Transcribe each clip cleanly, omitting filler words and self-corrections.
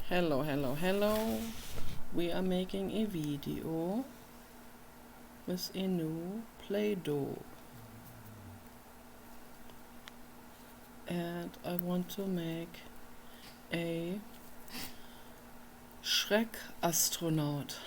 Hello. We are making a video with a new Play-Doh. And I want to make a Schreck Astronaut.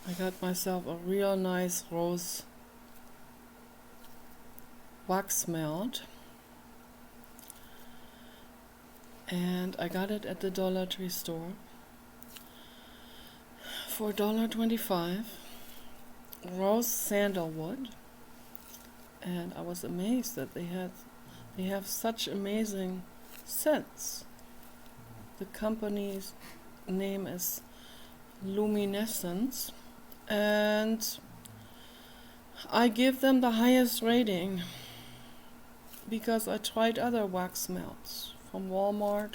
I got myself a real nice rose wax melt, and I got it at the Dollar Tree store for $1.25, rose sandalwood, and I was amazed that they have such amazing scents. The company's name is Luminescence, and I give them the highest rating because I tried other wax melts from Walmart,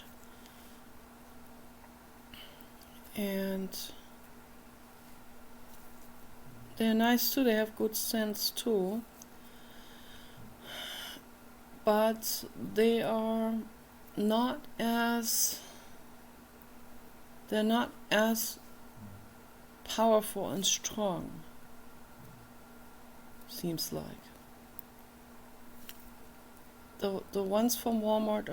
and they're nice too. They have good scents too, but they are not as they're not as powerful and strong, seems like. The ones from Walmart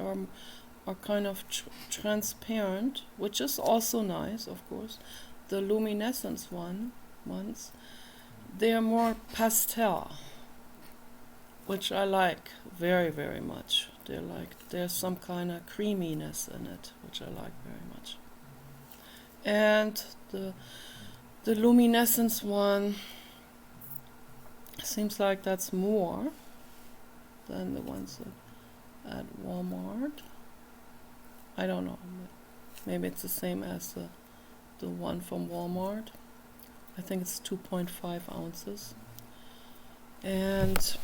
are kind of transparent, which is also nice, of course. The luminescence ones, they are more pastel, which I like very, very much. There's some kind of creaminess in it, which I like very much. And the luminescence one seems like that's more than the ones at Walmart. I don't know. Maybe it's the same as the one from Walmart. I think it's 2.5 ounces. And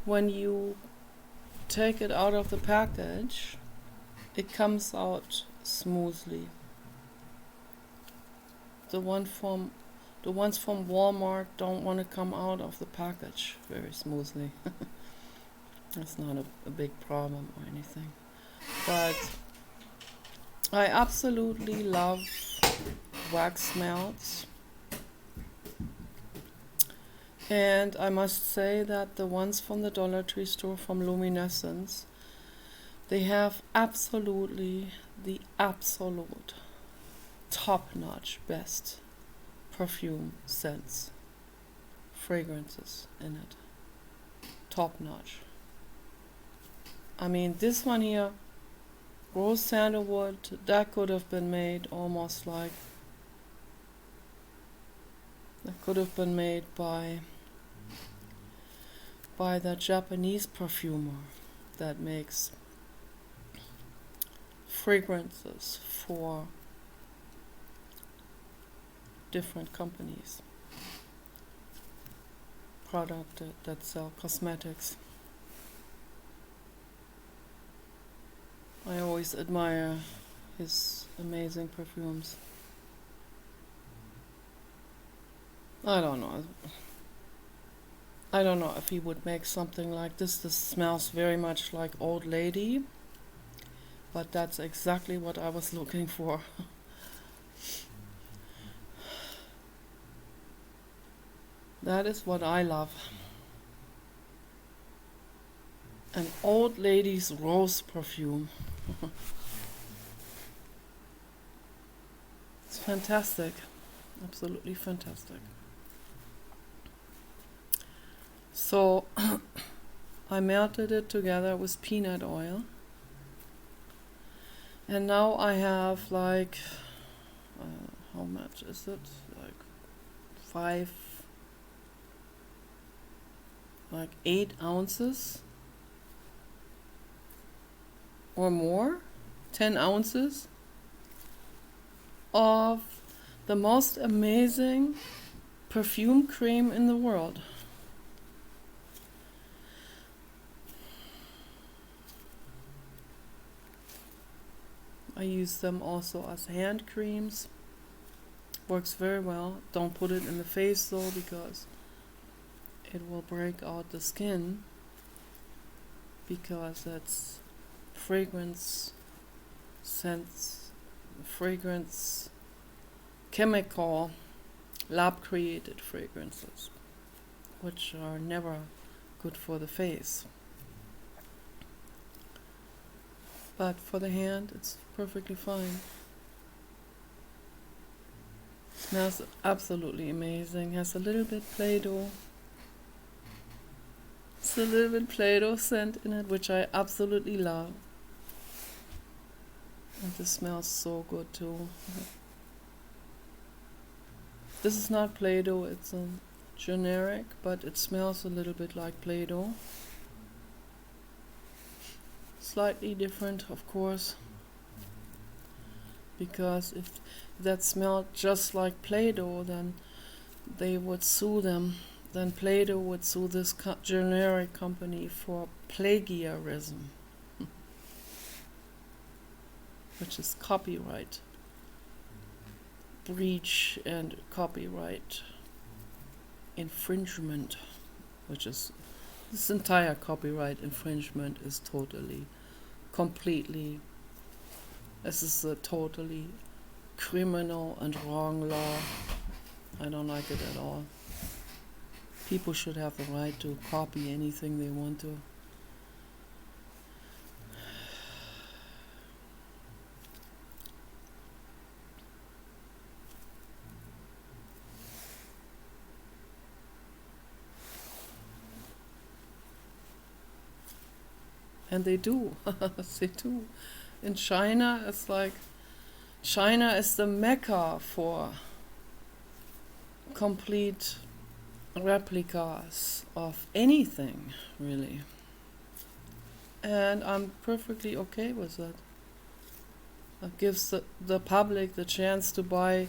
when you take it out of the package, it comes out smoothly. The ones from Walmart don't want to come out of the package very smoothly. That's not a big problem or anything. But I absolutely love wax melts. And I must say that the ones from the Dollar Tree store from Luminescence, they have absolutely the absolute top-notch best perfume scents, fragrances in it. Top-notch. I mean, this one here, rose sandalwood, that could have been made almost like, that could have been made by that Japanese perfumer that makes fragrances for different companies, product that sell cosmetics. I always admire his amazing perfumes. I don't know if he would make something like this. This smells very much like Old Lady, but that's exactly what I was looking for. That is what I love. An old lady's rose perfume. It's fantastic. Absolutely fantastic. So I melted it together with peanut oil. And now I have like, how much is it? Like 8 ounces or more, 10 ounces of the most amazing perfume cream in the world. I use them also as hand creams. Works very well. Don't put it in the face though, because it will break out the skin, because it's fragrance scents, fragrance, chemical, lab created fragrances, which are never good for the face. But for the hand, it's perfectly fine. Smells absolutely amazing. Has a little bit Play-Doh. It's a little bit Play-Doh scent in it, which I absolutely love. And this smells so good too. This is not Play-Doh, it's a generic, but it smells a little bit like Play-Doh. Slightly different, of course, because if that smelled just like Play-Doh, then they would sue them. Then Play-Doh would sue this generic company for plagiarism, which is copyright breach and copyright infringement, which is this entire copyright infringement is totally, completely, this is a totally criminal and wrong law. I don't like it at all. People should have the right to copy anything they want to. And they do. They do. In China, it's like China is the mecca for complete replicas of anything, really. And I'm perfectly okay with that. It gives the public the chance to buy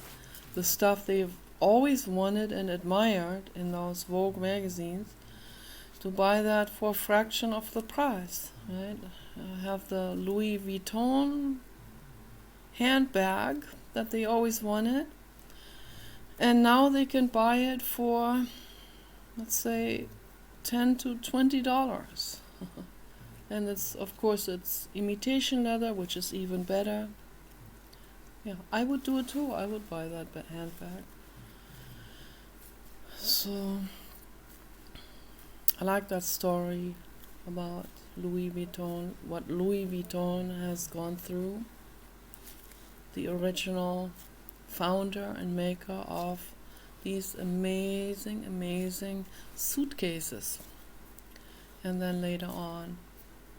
the stuff they've always wanted and admired in those Vogue magazines, to buy that for a fraction of the price, right? I have the Louis Vuitton handbag that they always wanted, and now they can buy it for, let's say, $10 to $20. And it's, of course, it's imitation leather, which is even better. Yeah, I would do it too. I would buy that handbag. So I like that story about Louis Vuitton, what Louis Vuitton has gone through. The original founder and maker of these amazing, amazing suitcases. And then later on,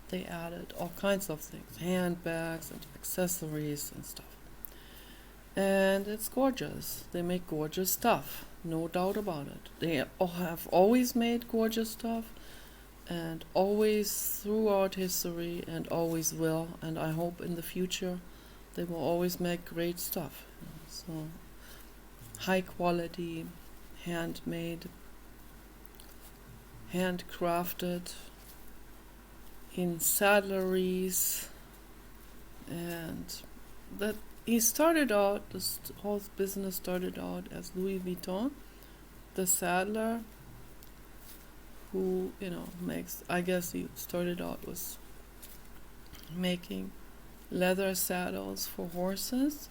they added all kinds of things, handbags and accessories and stuff. And it's gorgeous. They make gorgeous stuff, no doubt about it. They have always made gorgeous stuff, and always throughout history, and always will, and I hope in the future they will always make great stuff. So high quality, handmade, handcrafted, in saddleries, and that he started out, this whole business started out as Louis Vuitton, the saddler, who, makes, I guess he started out with making leather saddles for horses,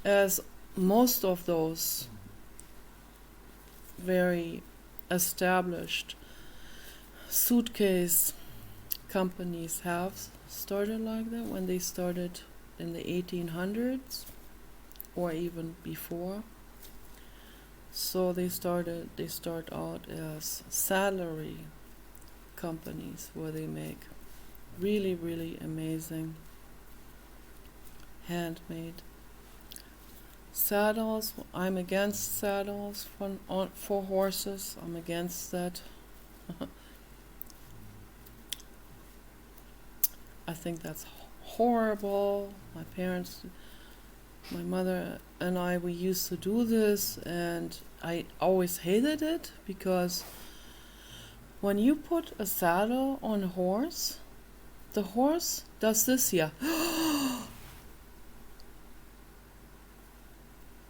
as most of those very established suitcase companies have started like that when they started in the 1800s or even before. So they start out as saddlery companies where they make really, really amazing handmade saddles. I'm against saddles for horses. I'm against that. I think that's horrible. My parents My mother and I, we used to do this, and I always hated it because when you put a saddle on a horse, the horse does this here.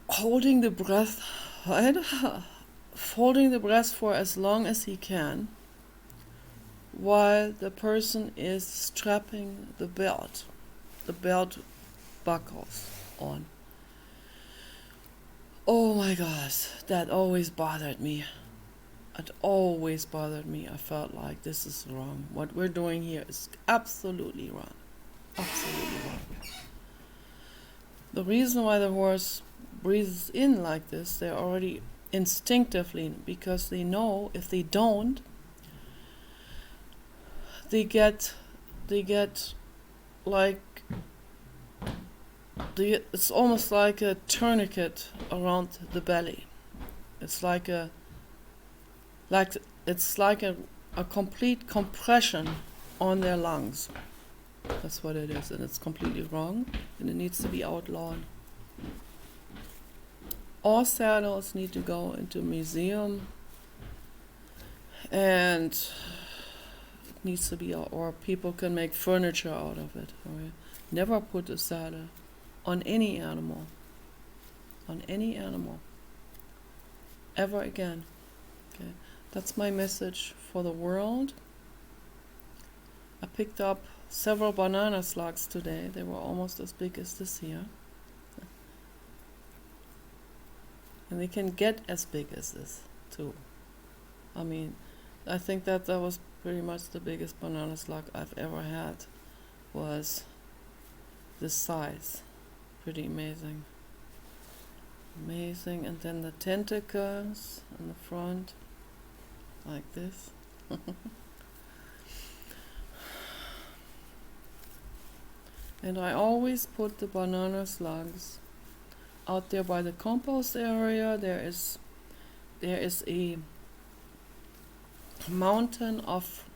Holding the breath, right? Holding the breath for as long as he can, while the person is strapping the belt buckles on. Oh my gosh, that always bothered me. It always bothered me. I felt like this is wrong. What we're doing here is absolutely wrong. Absolutely wrong. The reason why the horse breathes in like this, they're already instinctively, because they know if they don't, they get like it's almost like a tourniquet around the belly. It's like a complete compression on their lungs. That's what it is, and it's completely wrong, and it needs to be outlawed. All saddles need to go into a museum, and it needs to be, or people can make furniture out of it. Right? Never put a saddle on any animal, ever again. Okay, that's my message for the world. I picked up several banana slugs today. They were almost as big as this here. And they can get as big as this too. I mean, I think that was pretty much the biggest banana slug I've ever had, was this size. Pretty amazing. Amazing. And then the tentacles in the front, like this. And I always put the banana slugs out there by the compost area. There is a mountain of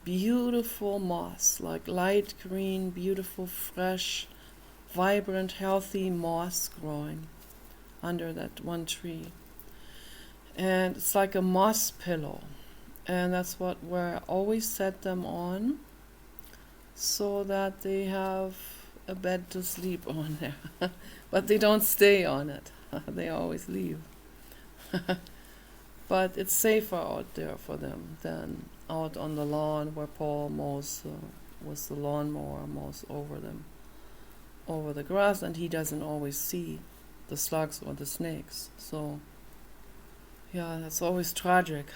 beautiful moss, like light green, beautiful, fresh, vibrant, healthy moss growing under that one tree. And it's like a moss pillow. And that's where I always set them on, so that they have a bed to sleep on there. But they don't stay on it. They always leave. But it's safer out there for them than out on the lawn where Paul mows with the lawnmower, mows over them, over the grass, and he doesn't always see the slugs or the snakes. So yeah, that's always tragic.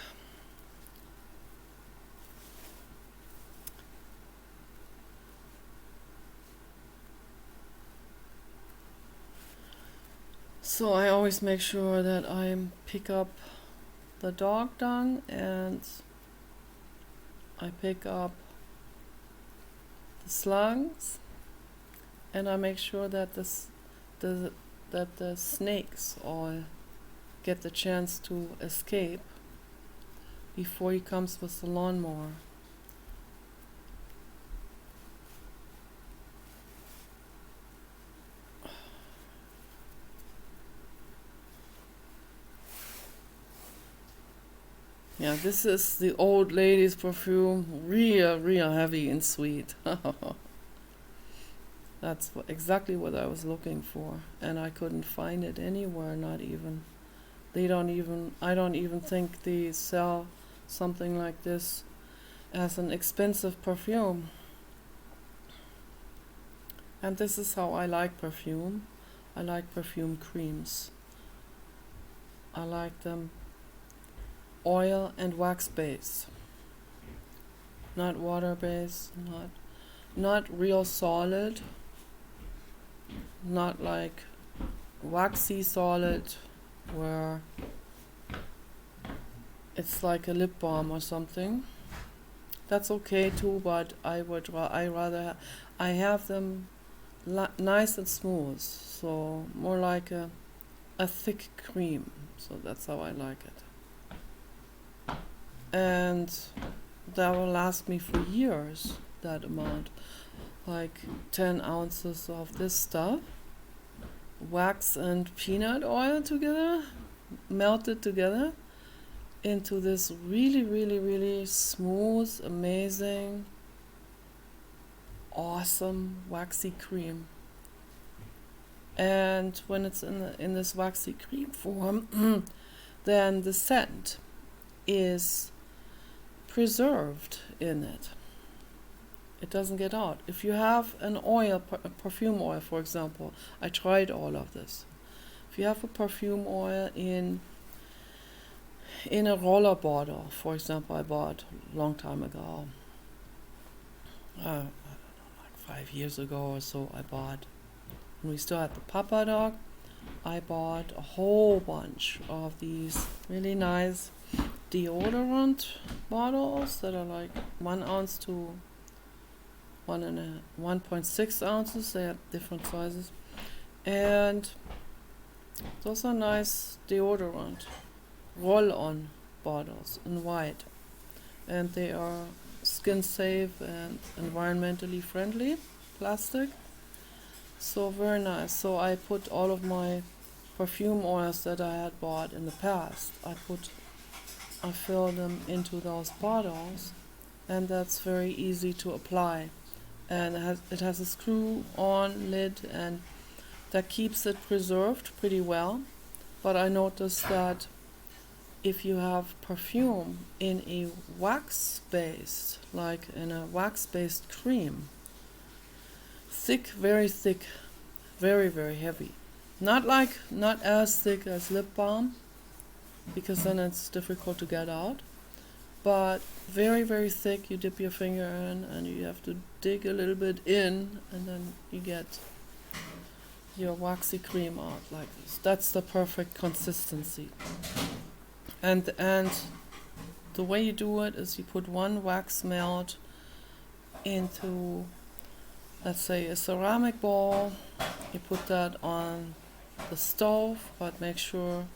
So I always make sure that I pick up the dog dung, and I pick up the slugs, and I make sure that the snakes all get the chance to escape before he comes with the lawnmower. Yeah, this is the old lady's perfume, real heavy and sweet. That's exactly what I was looking for, and I couldn't find it anywhere, not even. I don't even think they sell something like this as an expensive perfume. And this is how I like perfume. I like perfume creams. I like them oil and wax based, not water based, not real solid, not like waxy solid where it's like a lip balm or something. That's okay too, but I rather have them nice and smooth, so more like a thick cream. So that's how I like it. And that will last me for years, that amount, like 10 ounces of this stuff, wax and peanut oil together, melted together into this really, really, really smooth, amazing, awesome waxy cream. And when it's in this waxy cream form, then the scent is preserved in it. It doesn't get out. If you have an oil, a perfume oil, for example, I tried all of this. If you have a perfume oil in a roller bottle, for example, I bought a long time ago, I don't know, like 5 years ago or so, I bought, when we still had the Papa Dog, I bought a whole bunch of these really nice deodorant bottles that are like 1 ounce to 1.6 ounces. They have different sizes, and those are nice deodorant roll-on bottles in white, and they are skin safe and environmentally friendly plastic, so very nice. So I put all of my perfume oils that I had bought in the past, I fill them into those bottles, and that's very easy to apply. And it has a screw-on lid, and that keeps it preserved pretty well. But I noticed that if you have perfume in a wax-based, like in a wax-based cream, thick, very heavy. Not as thick as lip balm, because then it's difficult to get out. But very, very thick, you dip your finger in and you have to dig a little bit in, and then you get your waxy cream out like this. That's the perfect consistency. And the way you do it is you put 1 wax melt into, let's say, a ceramic bowl. You put that on the stove, but make sure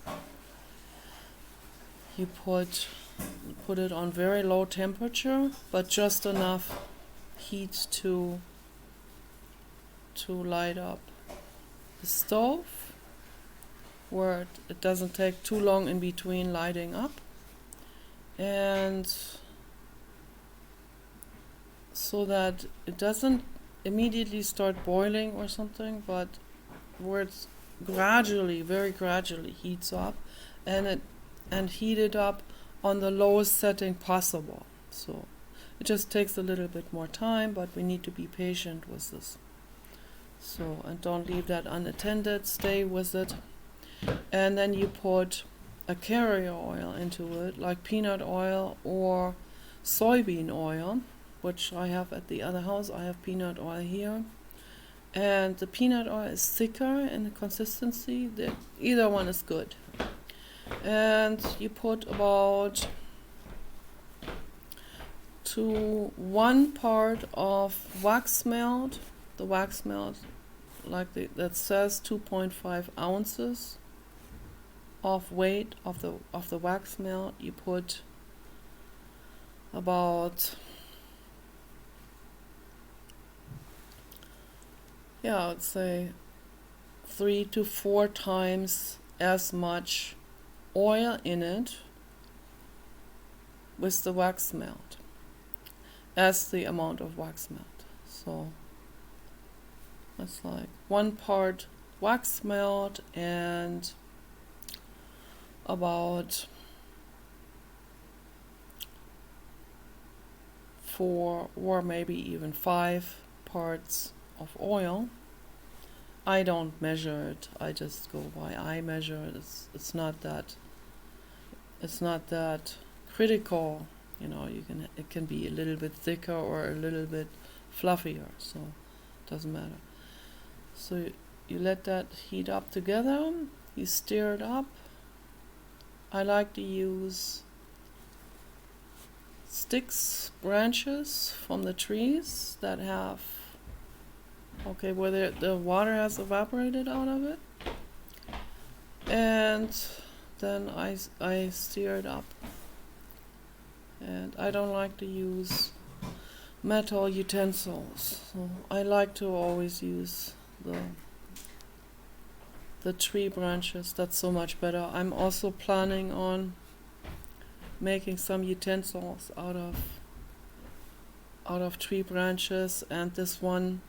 you put it on very low temperature, but just enough heat to light up the stove, where it doesn't take too long in between lighting up, and so that it doesn't immediately start boiling or something, but where it's very gradually heats up, and heat it up on the lowest setting possible. So it just takes a little bit more time, but we need to be patient with this. So, and don't leave that unattended, stay with it. And then you put a carrier oil into it, like peanut oil or soybean oil, which I have at the other house. I have peanut oil here. And the peanut oil is thicker in the consistency. Either one is good. And you put about to 1 part of wax melt. The wax melt, that says 2.5 ounces of weight of the wax melt. You put about, I'd say 3 to 4 times as much oil in it with the wax melt as the amount of wax melt. So that's like 1 part wax melt and about 4 or maybe even 5 parts of oil. I don't measure it. I just go by eye measure. It's not that critical. It can be a little bit thicker or a little bit fluffier, so it doesn't matter. So you let that heat up together. You stir it up. I like to use sticks, branches from the trees that have, where the water has evaporated out of it, and then I stir it up. And I don't like to use metal utensils, so I like to always use the tree branches. That's so much better. I'm also planning on making some utensils out of tree branches, and this one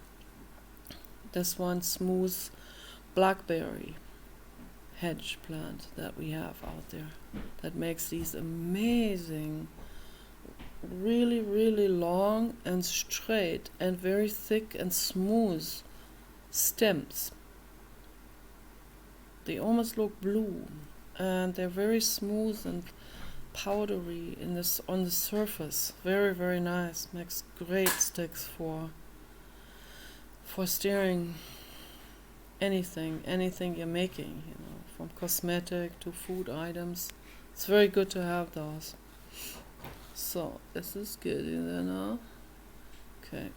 smooth blackberry hedge plant that we have out there that makes these amazing, really, really long and straight and very thick and smooth stems. They almost look blue, and they're very smooth and powdery on the surface. Very, very nice. Makes great sticks for stirring anything you're making, from cosmetic to food items. It's very good to have those. So this is good now. Okay.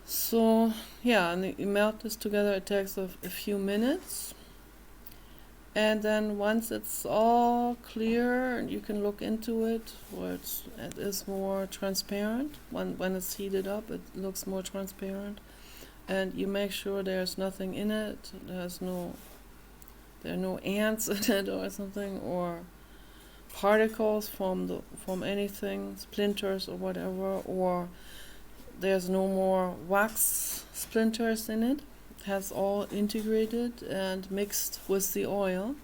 So yeah, and you melt this together. It takes a few minutes, and then once it's all clear, you can look into it, where it is more transparent. When it's heated up, it looks more transparent, and you make sure there's nothing in it. There are no ants in it or something, or particles from anything, splinters or whatever, or there's no more wax splinters in it. It has all integrated and mixed with the oil,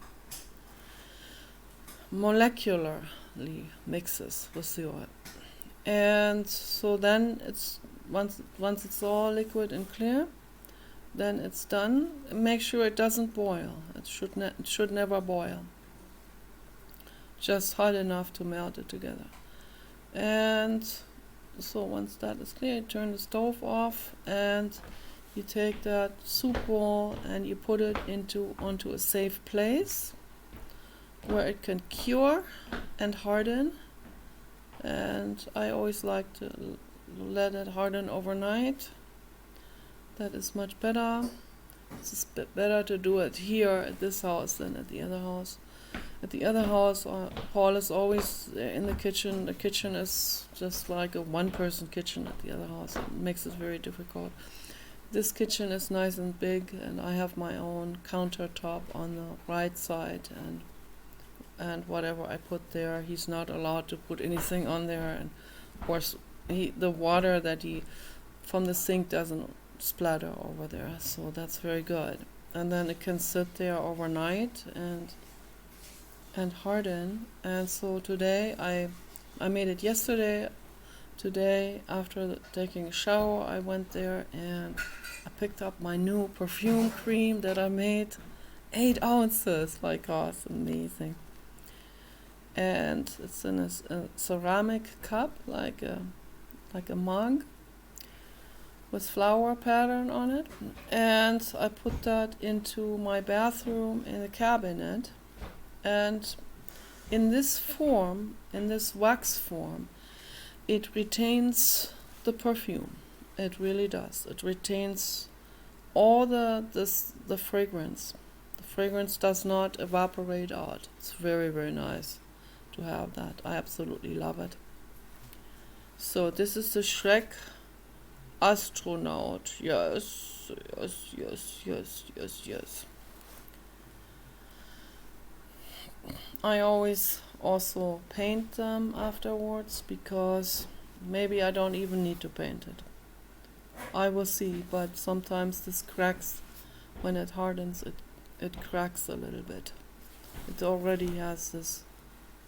molecularly mixes with the oil. And so then it's once it's all liquid and clear, then it's done. Make sure it doesn't boil. It should never boil. Just hot enough to melt it together. And so once that is clear, you turn the stove off, and you take that soup bowl and you put it onto a safe place where it can cure and harden. And I always like to let it harden overnight. That is much better. It's better to do it here at this house than at the other house. At the other house, Paul is always in the kitchen. The kitchen is just like a one-person kitchen at the other house. It makes it very difficult. This kitchen is nice and big, and I have my own countertop on the right side, and whatever I put there, he's not allowed to put anything on there. And of course, the water from the sink doesn't splatter over there, so that's very good. And then it can sit there overnight and harden. And so today I made it yesterday. Today, after taking a shower, I went there and I picked up my new perfume cream that I made. 8 ounces, my God, it's amazing. And it's in a ceramic cup, like a mug with flower pattern on it. And I put that into my bathroom in the cabinet. And in this wax form, it retains the perfume. It really does. It retains all the fragrance. The fragrance does not evaporate out. It's very, very nice to have that. I absolutely love it. So this is the Schreck Astronaut. Yes. I always also paint them afterwards, because maybe I don't even need to paint it. I will see, but sometimes this cracks. When it hardens, it cracks a little bit. It already has this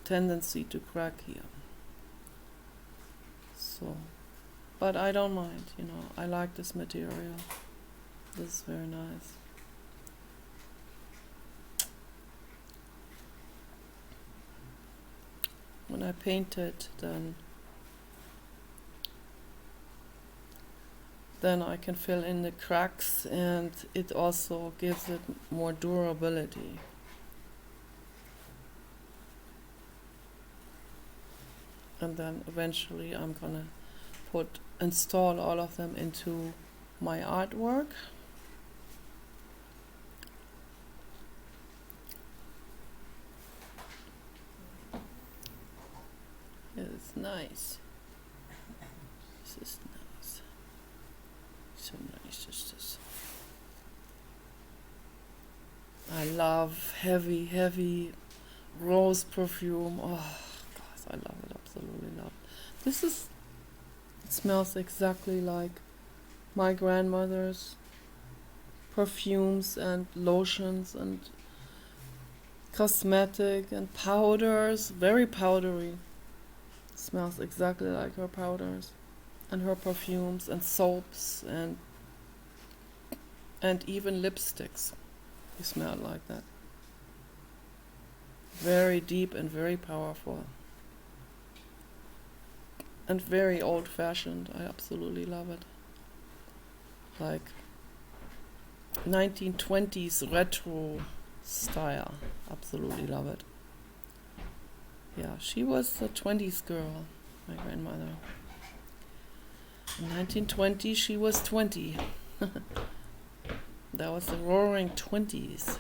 tendency to crack here. So, but I don't mind, I like this material. This is very nice. When I paint it, then I can fill in the cracks, and it also gives it more durability. And then eventually I'm gonna install all of them into my artwork. It's nice. This is nice. So nice is this. I love heavy rose perfume. Oh, gosh, I love it, absolutely love it. It smells exactly like my grandmother's perfumes and lotions and cosmetic and powders, very powdery. It smells exactly like her powders and her perfumes and soaps and even lipsticks. You smell like that. Very deep and very powerful. And very old-fashioned. I absolutely love it. Like 1920s retro style. Absolutely love it. Yeah, she was a 20s girl, my grandmother. In 1920, she was 20. That was the roaring 20s.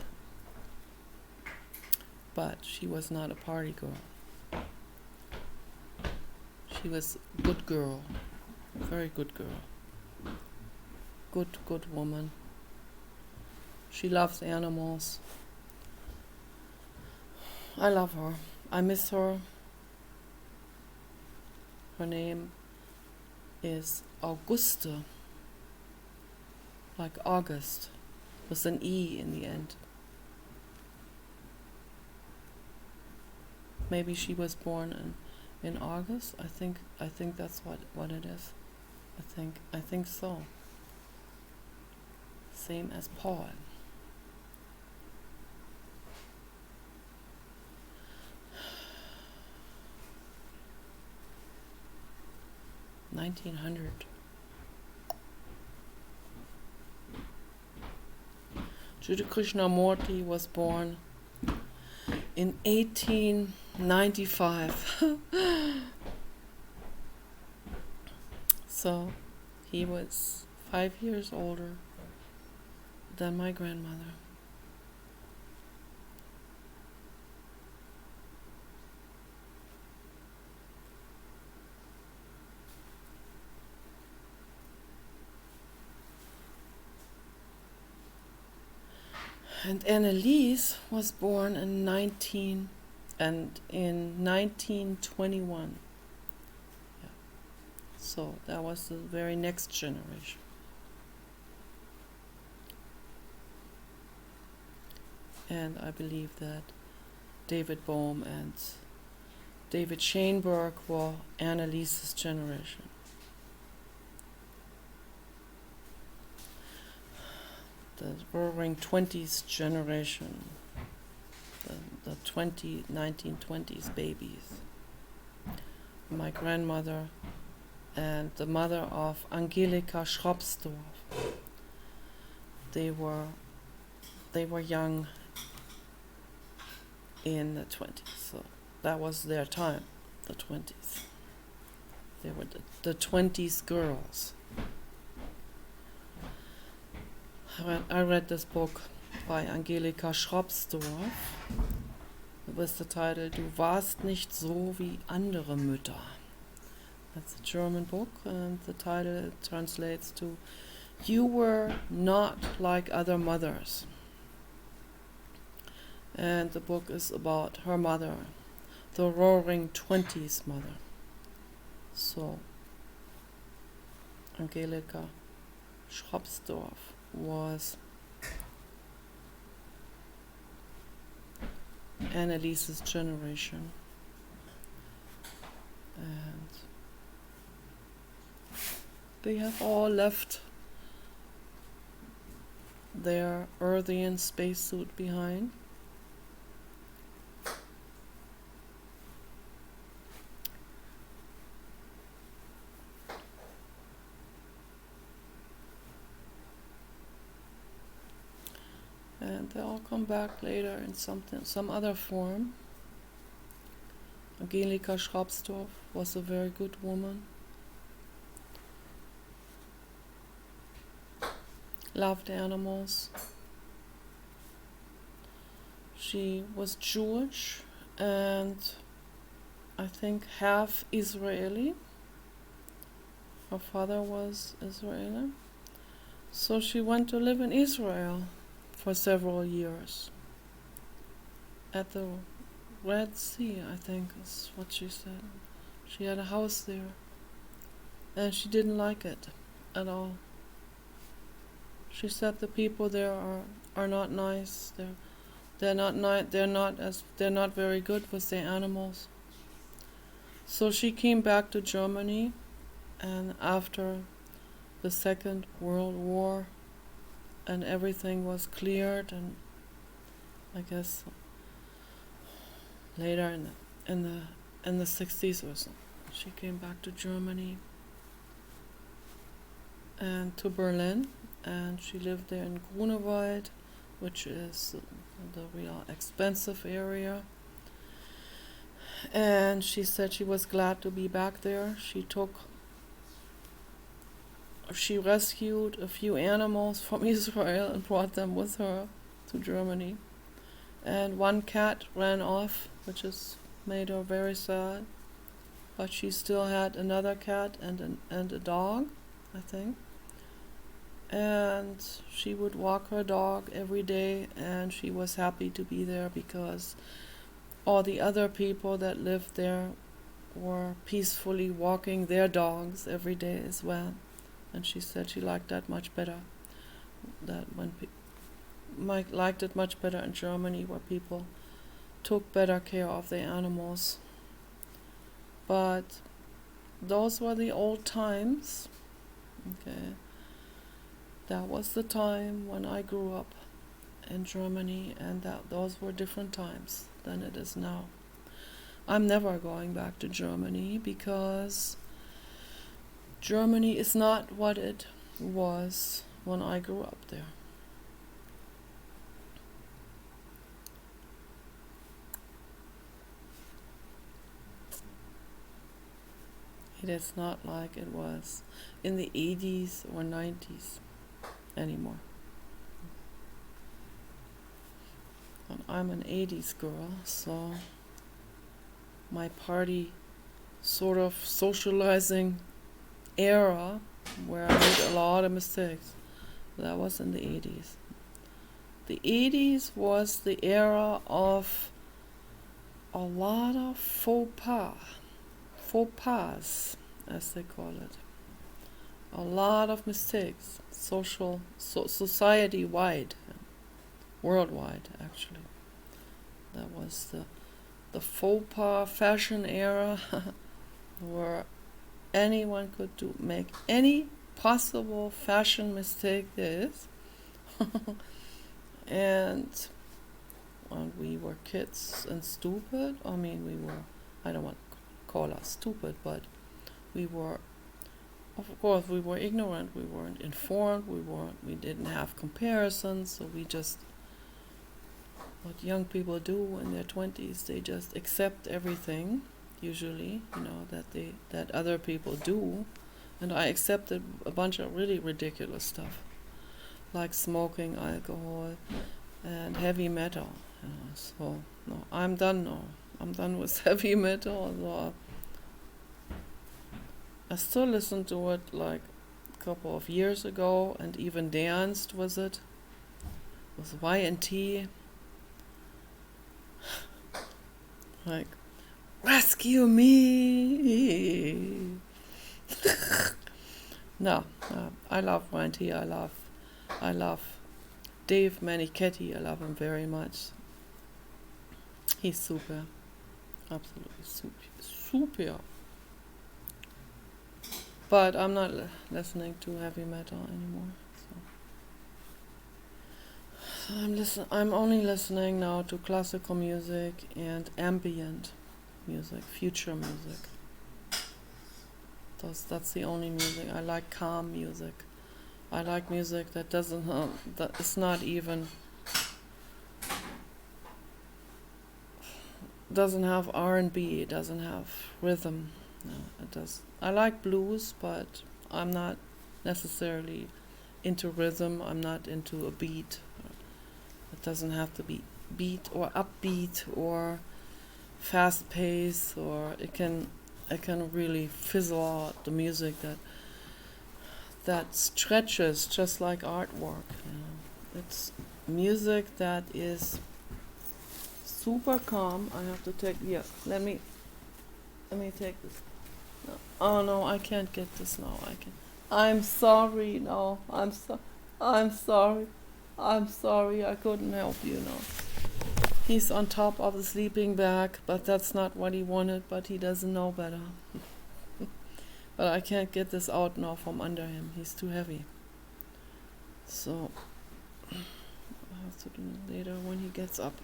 But she was not a party girl. She was a good girl. Very good girl. Good woman. She loves animals. I love her. I miss her. Her name is Auguste. Like August. With an E in the end. Maybe she was born in August. I think that's what it is. I think so. Same as Paul. $1900. Jiddu Krishnamurti was born in 1895. So he was 5 years older than my grandmother. And Anneliese was born in 1921. Yeah. So that was the very next generation. And I believe that David Bohm and David Schoenberg were Anneliese's generation. The roaring 20s generation, the 1920s babies. My grandmother and the mother of Angelika Schropsdorf. They were young in the 20s, so that was their time, the 20s. They were the 20s girls. I read this book by Angelika Schropsdorf with the title Du warst nicht so wie andere Mütter. That's a German book, and the title translates to You were not like other mothers. And the book is about her mother, the roaring 20s mother. So, Angelika Schropsdorf was Anneliese's generation, and they have all left their Earthian spacesuit behind. And they all come back later in some other form. Angelika Schropsdorf was a very good woman. Loved animals. She was Jewish and I think half Israeli. Her father was Israeli. So she went to live in Israel for several years. at the Red Sea, I think is what she said. She had a house there, and she didn't like it at all. She said the people there are not nice. They're not very good with their animals. So she came back to Germany, and after the Second World War, and everything was cleared, and I guess later in the 60s or so, she came back to Germany and to Berlin, and she lived there in Grunewald, which is the real expensive area. And she said she was glad to be back there. She rescued a few animals from Israel and brought them with her to Germany. And one cat ran off, which has made her very sad. But she still had another cat and a dog, I think. And she would walk her dog every day, and she was happy to be there because all the other people that lived there were peacefully walking their dogs every day as well. And she said she liked that much better. That liked it much better in Germany, where people took better care of their animals. But those were the old times. Okay. That was the time when I grew up in Germany, and those were different times than it is now. I'm never going back to Germany because Germany is not what it was when I grew up there. It is not like it was in the 80s or 90s anymore. And I'm an 80s girl, so my party sort of socializing era where I made a lot of mistakes, that was in the 80s. The 80s was the era of a lot of faux pas, as they call it. A lot of mistakes, society-wide, worldwide actually. That was the faux pas fashion era where anyone could make any possible fashion mistake there is. And when we were kids and stupid, I don't want to call us stupid, but we were ignorant, we weren't informed, we didn't have comparisons, so we just, what young people do in their 20s, they just accept everything, usually, that other people do, and I accepted a bunch of really ridiculous stuff, like smoking, alcohol, and heavy metal, so, no, I'm done now. I'm done with heavy metal, so I still listened to it like a couple of years ago, and even danced with it. With Y&T. Like, rescue me! No, I love Y&T. I love Dave Manichetti. I love him very much. He's super. Absolutely super. But I'm not listening to heavy metal anymore. So I'm only listening now to classical music and ambient music, future music. That's the only music. I like calm music. I like music that it's not even, doesn't have R&B, it doesn't have rhythm. No, it does. I like blues, but I'm not necessarily into rhythm. I'm not into a beat. It doesn't have to be beat or upbeat or fast pace, or it can really fizzle out the music that stretches just like artwork. It's music that is super calm. I have to take, yeah, let me take this. No. Oh no, I can't get this now. I'm sorry, no, I'm sorry. I'm sorry, I couldn't help you, no. He's on top of the sleeping bag, but that's not what he wanted, but he doesn't know better. But I can't get this out now from under him. He's too heavy. So I have to do it later when he gets up.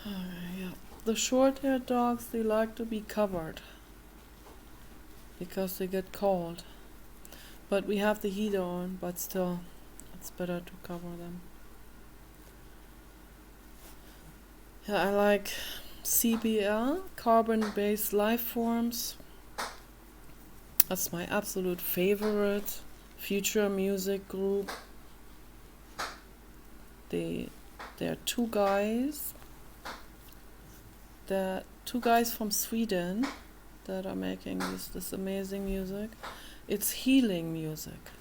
Yeah. The short-haired dogs, they like to be covered because they get cold. But we have the heater on, but still, it's better to cover them. Yeah, I like CBL, carbon-based life forms. That's my absolute favorite future music group. They're two guys from Sweden that are making this amazing music. It's healing music.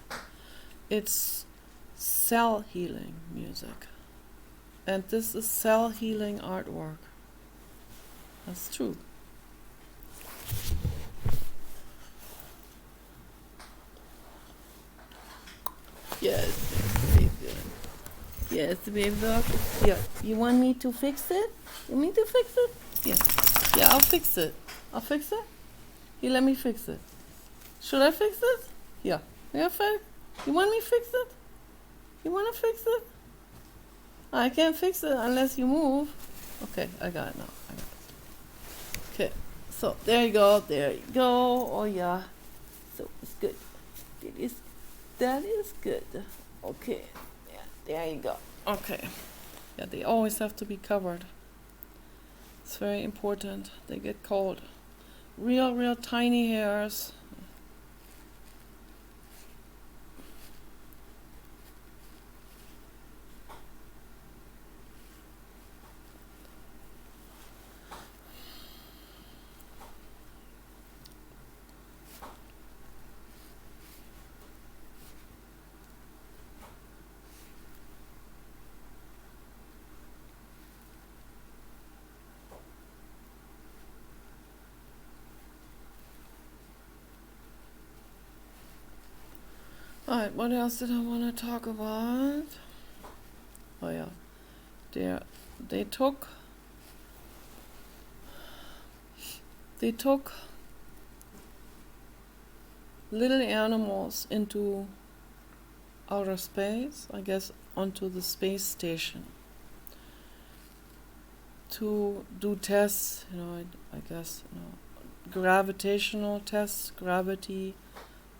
It's cell healing music. And this is cell healing artwork. That's true. Yes, baby dog. Yes, baby dog. Yeah, you want me to fix it? You want me to fix it? Yeah, I'll fix it. Here, let me fix it. Should I fix it? Yeah. You want me to fix it? You want to fix it? I can't fix it unless you move. Okay, I got it now. Okay, so there you go. Oh yeah. So it's good. That is good. Okay. Yeah, there you go. Okay. Yeah, they always have to be covered. It's very important. They get cold. Real tiny hairs. Alright, what else did I want to talk about? Oh yeah, they took little animals into outer space, I guess onto the space station to do tests, I guess, gravitational tests, gravity,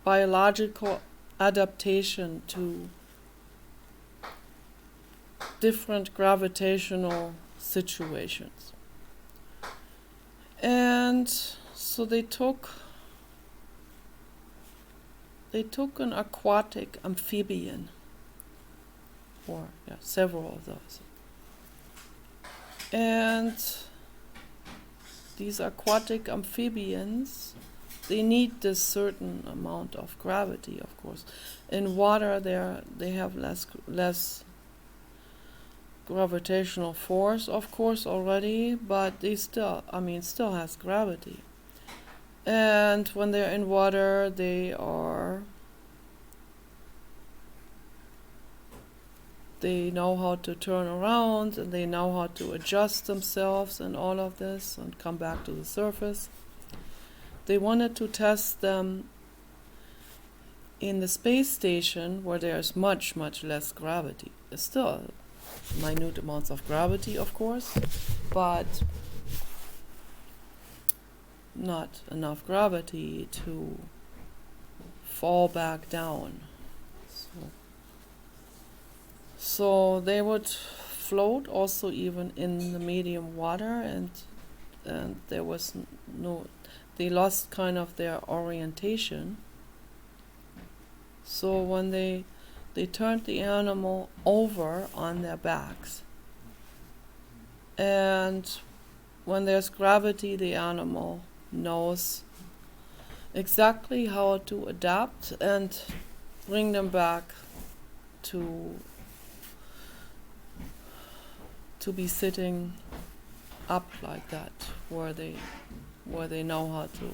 biological adaptation to different gravitational situations. And so they took an aquatic amphibian, or several of those. And these aquatic amphibians, they need this certain amount of gravity, of course. In water, they have less gravitational force, of course, already, but they still has gravity. And when they're in water, they know how to turn around, and they know how to adjust themselves and all of this and come back to the surface. They wanted to test them in the space station where there's much less gravity. It's still minute amounts of gravity, of course, but not enough gravity to fall back down. So they would float also even in the medium water, and there was they lost kind of their orientation. So when they turned the animal over on their backs, and when there's gravity, the animal knows exactly how to adapt and bring them back to to be sitting up like that, where they know how to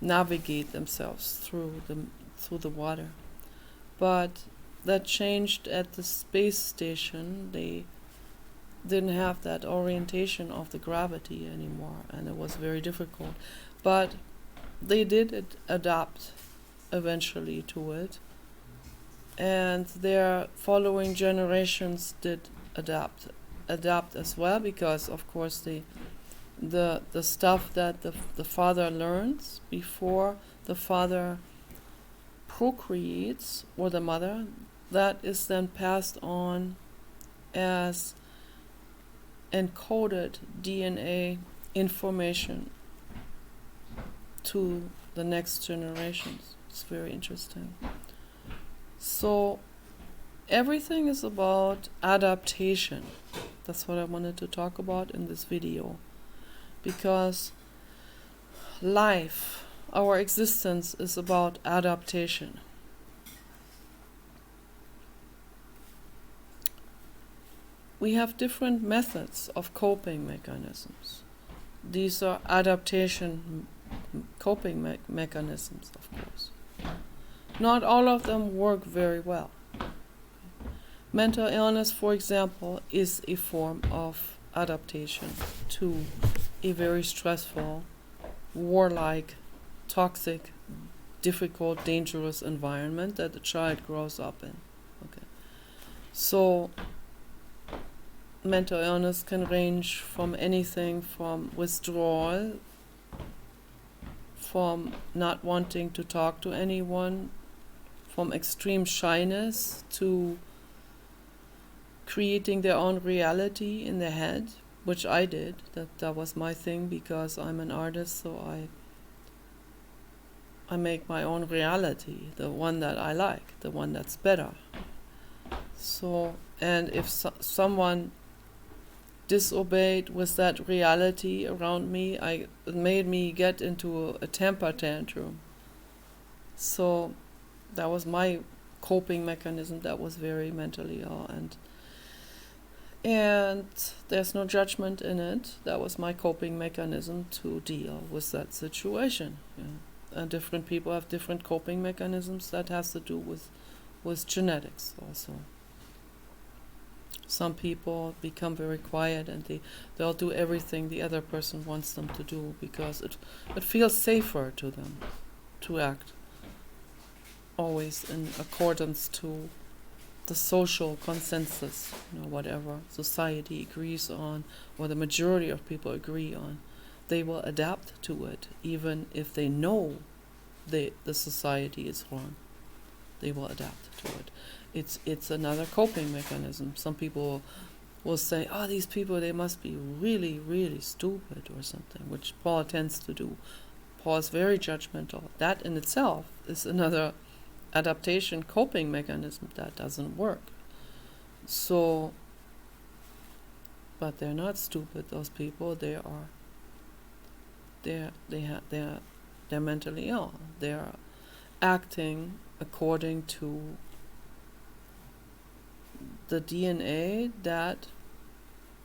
navigate themselves through the water. But that changed at the space station. They didn't have that orientation of the gravity anymore, and it was very difficult. But they did adapt eventually to it, and their following generations did adapt as well, because of course the stuff that the father learns before the father procreates, or the mother, that is then passed on as encoded DNA information to the next generations. It's very interesting. So everything is about adaptation. That's what I wanted to talk about in this video, because life, our existence, is about adaptation. We have different methods of coping mechanisms. These are adaptation coping mechanisms, of course. Not all of them work very well. Mental illness, for example, is a form of adaptation to a very stressful, warlike, toxic, difficult, dangerous environment that the child grows up in. Okay. So mental illness can range from anything from withdrawal, from not wanting to talk to anyone, from extreme shyness, to creating their own reality in their head, which I did. That was my thing, because I'm an artist, so I make my own reality, the one that I like, the one that's better. So, and if someone disobeyed with that reality around me, it made me get into a temper tantrum. So that was my coping mechanism. That was very mentally ill, and there's no judgment in it. That was my coping mechanism to deal with that situation. Yeah. And different people have different coping mechanisms. That has to do with genetics also. Some people become very quiet, and they'll do everything the other person wants them to do, because it feels safer to them to act always in accordance to the social consensus, whatever society agrees on, or the majority of people agree on. They will adapt to it, even if they know the society is wrong. They will adapt to it. It's another coping mechanism. Some people will say, "Oh, these people, they must be really, really stupid," or something, which Paul tends to do. Paul is very judgmental. That in itself is another adaptation coping mechanism that doesn't work. So, but they're not stupid. Those people, they're mentally ill. They're acting according to the DNA that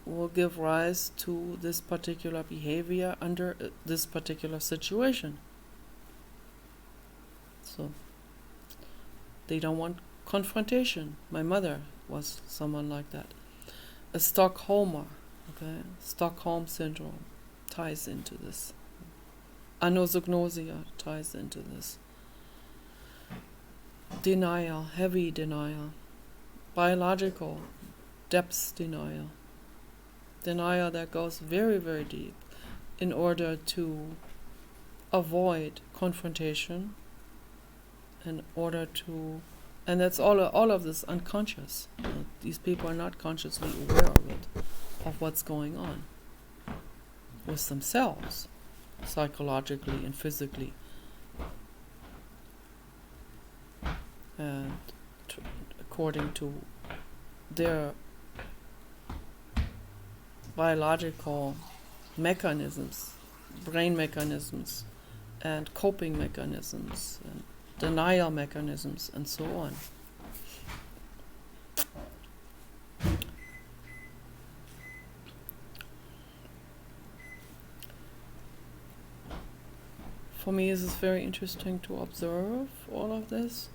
will give rise to this particular behavior under this particular situation. So they don't want confrontation. My mother was someone like that. A Stockholmer, okay? Stockholm syndrome ties into this. Anosognosia ties into this. Denial, heavy denial. Biological depth denial. Denial that goes very, very deep in order to avoid confrontation, in order to, and that's all of this unconscious. These people are not consciously aware of it, of what's going on with themselves, psychologically and physically. And according to their biological mechanisms, brain mechanisms, and coping mechanisms, and denial mechanisms, and so on. for me, it's very interesting to observe all of this,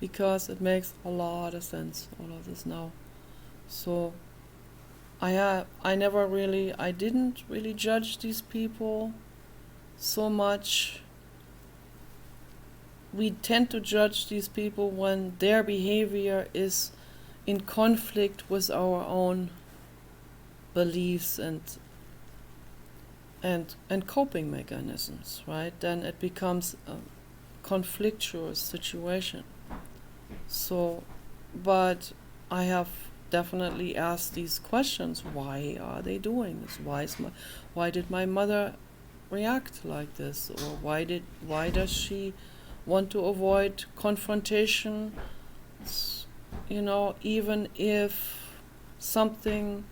because it makes a lot of sense, all of this now. So I didn't really judge these people so much. We tend to judge these people when their behavior is in conflict with our own beliefs and coping mechanisms, right? Then it becomes a conflictuous situation. So, but I have definitely asked these questions. Why are they doing this? Why did my mother react like this? Or why does she want to avoid confrontation? Even if something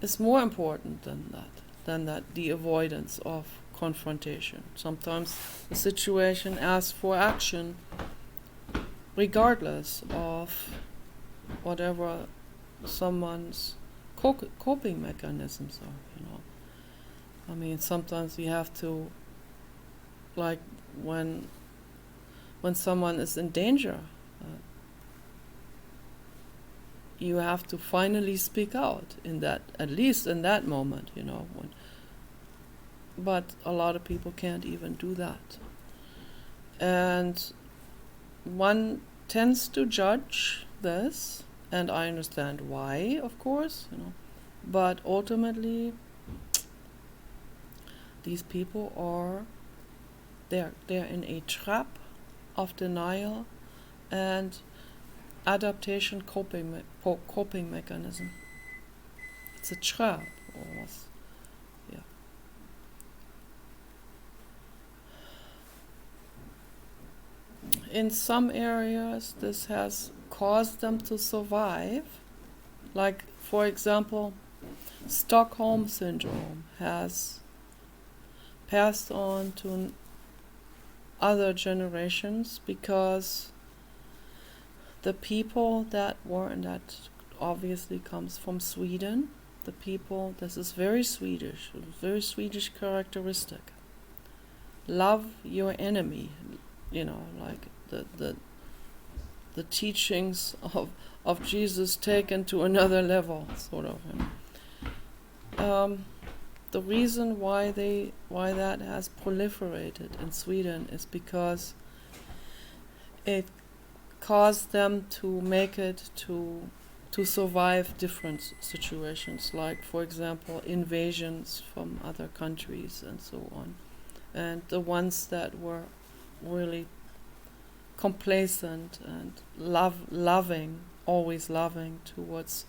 is more important than that, the avoidance of confrontation. Sometimes the situation asks for action regardless of whatever someone's coping mechanisms are. I mean, sometimes we have to, like when someone is in danger, you have to finally speak out at least in that moment, but a lot of people can't even do that. And one tends to judge this, and I understand why, of course, but ultimately these people they're in a trap of denial and adaptation coping mechanism. It's a trap almost. Yeah. In some areas this has caused them to survive. Like, for example, Stockholm syndrome has passed on to other generations because the people that obviously comes from Sweden. This is very Swedish characteristic. Love your enemy, like the teachings of Jesus taken to another level, sort of. The reason why that has proliferated in Sweden is because it caused them to make it to survive different situations, like, for example, invasions from other countries and so on. And the ones that were really complacent and always loving towards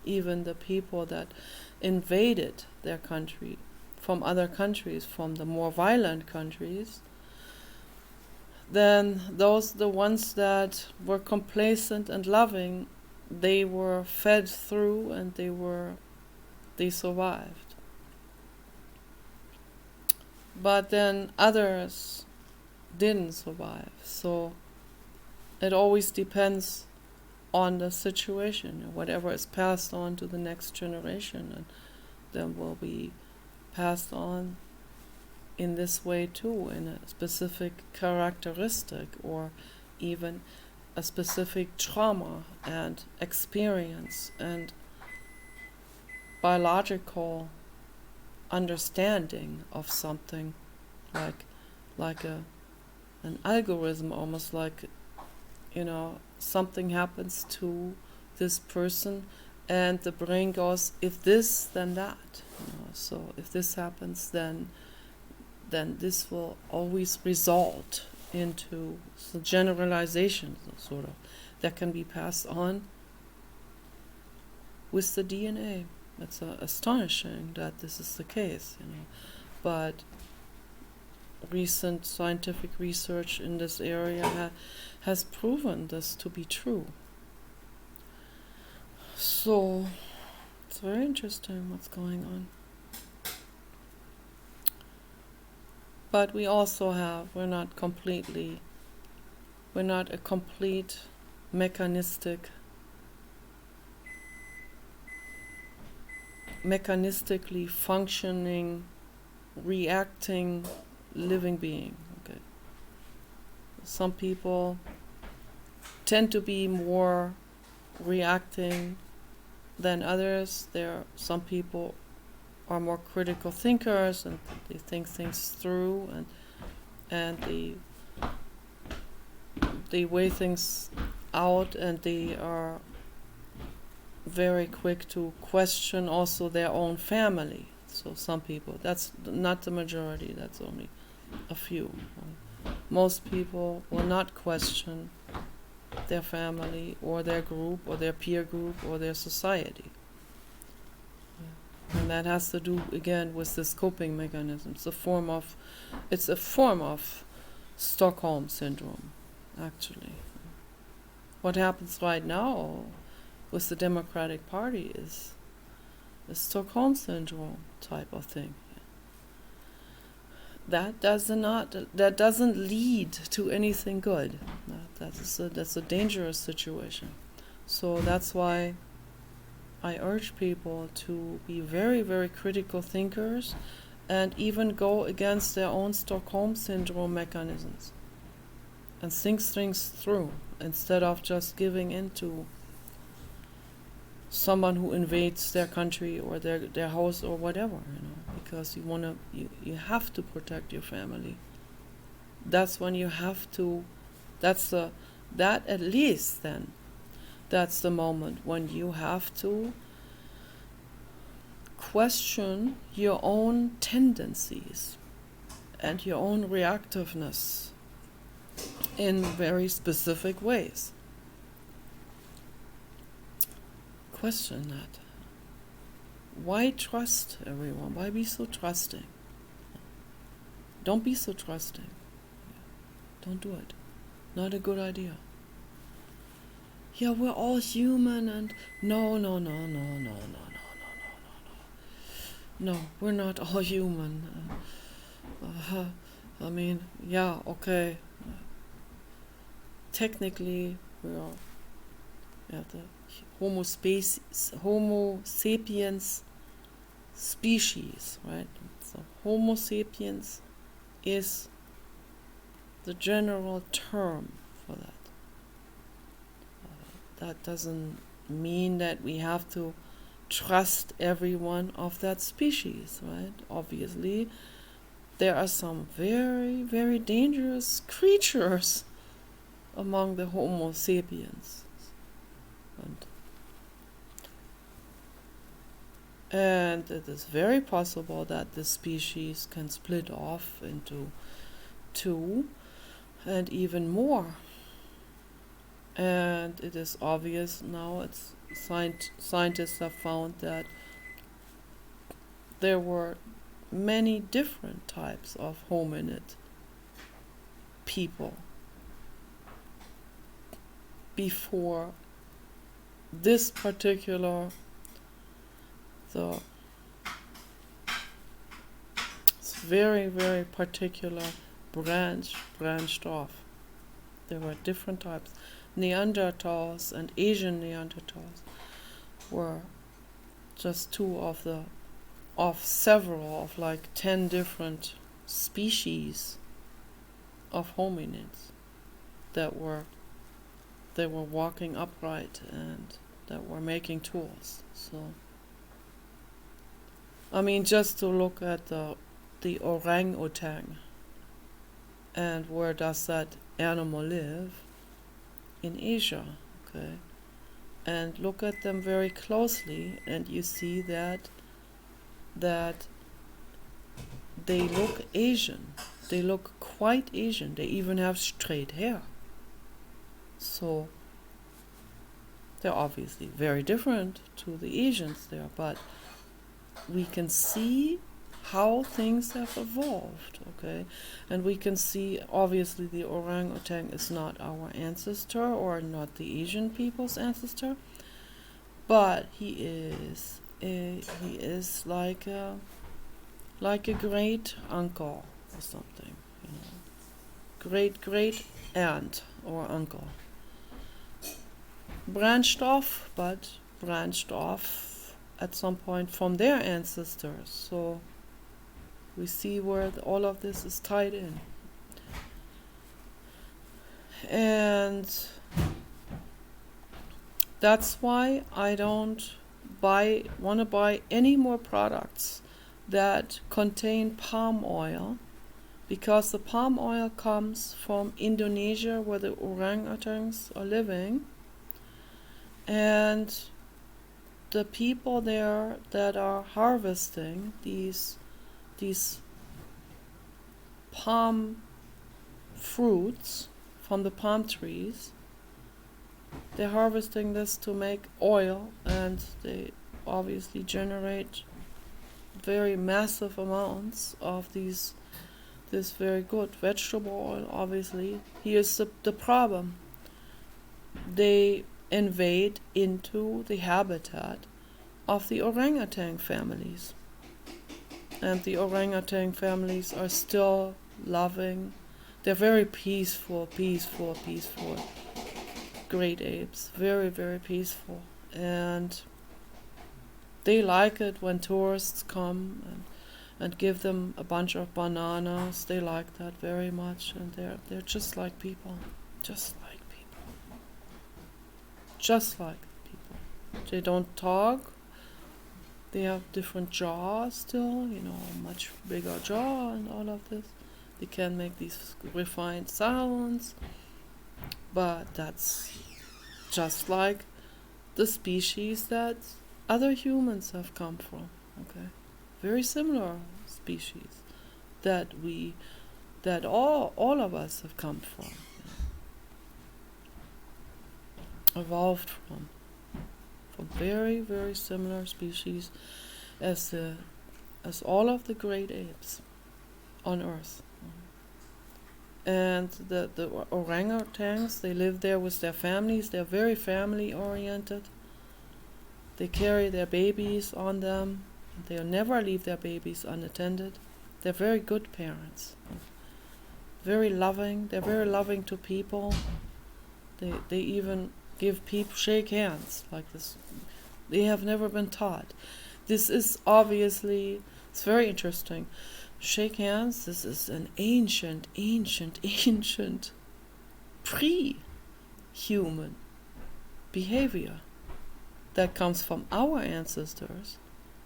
even the people that invaded their country from other countries, from the more violent countries, then the ones that were complacent and loving, they were fed through and they survived. But then others didn't survive. So it always depends on the situation. Whatever is passed on to the next generation, and then will be passed on in this way too, in a specific characteristic or even a specific trauma and experience and biological understanding of something, like an algorithm, almost like, something happens to this person and the brain goes, if this, then that. So if this happens, then this will always result into some generalizations, sort of, that can be passed on with the DNA. It's astonishing that this is the case, but recent scientific research in this area has proven this to be true. So it's very interesting what's going on. But we also we're not a complete mechanistically functioning, reacting living being, some people tend to be more reacting than others. Some people are more critical thinkers and they think things through, and they weigh things out, and they are very quick to question also their own family. So some people, that's not the majority, that's only a few. Most people will not question their family or their group or their peer group or their society. And that has to do again with this coping mechanism. It's a form of Stockholm syndrome, actually. What happens right now with the Democratic Party is the Stockholm syndrome type of thing. That doesn't lead to anything good. That's a dangerous situation. So that's why I urge people to be very, very critical thinkers and even go against their own Stockholm syndrome mechanisms and think things through instead of just giving in to someone who invades their country or their house or whatever, because you have to protect your family. That's when you have to, that's the moment when you have to question your own tendencies and your own reactiveness in very specific ways. Question that. Why trust everyone? Why be so trusting? Don't be so trusting. Don't do it. Not a good idea. Yeah, we're all human, and no, we're not all human. I mean, yeah, okay. Technically, we are the Homo sapiens species, right? So Homo sapiens is the general term for that. That doesn't mean that we have to trust everyone of that species, right? Obviously, there are some very, very dangerous creatures among the Homo sapiens. And it is very possible that this species can split off into two and even more. And it is obvious now, scientists have found that there were many different types of hominid people before this particular it's very, very particular branched off. There were different types. Neanderthals and Asian Neanderthals were just two of several of like 10 different species of hominids that were walking upright and that were making tools. So I mean, just to look at the orangutan and where does that animal live? In Asia, okay? And look at them very closely and you see that they look Asian. They look quite Asian. They even have straight hair. So they're obviously very different to the Asians there, but we can see how things have evolved, okay? And we can see, obviously, the orangutan is not our ancestor or not the Asian people's ancestor, but he is like a great uncle or something, great aunt or uncle. Branched off at some point from their ancestors. So we see where all of this is tied in. And that's why I don't want to buy any more products that contain palm oil, because the palm oil comes from Indonesia, where the orangutans are living, and the people there that are harvesting these palm fruits from the palm trees, they're harvesting this to make oil, and they obviously generate very massive amounts of this very good vegetable oil. Obviously, here's the problem: they invade into the habitat of the orangutan families, and the orangutan families are still loving. They're very peaceful great apes, very, very peaceful, and they like it when tourists come and give them a bunch of bananas. They like that very much, and they're just like people, just like people, just like people. They don't talk. They have different jaws still, much bigger jaw and all of this. They can make these refined sounds, but that's just like the species that other humans have come from. Okay, very similar species that all of us have come from, evolved from very, very similar species as all of the great apes on Earth. And the orangutans, they live there with their families. They're very family oriented. They carry their babies on them. They'll never leave their babies unattended. They're very good parents. Very loving. They're very loving to people. They even give people, shake hands like this. They have never been taught. This is obviously, it's very interesting. Shake hands, this is an ancient pre-human behavior that comes from our ancestors,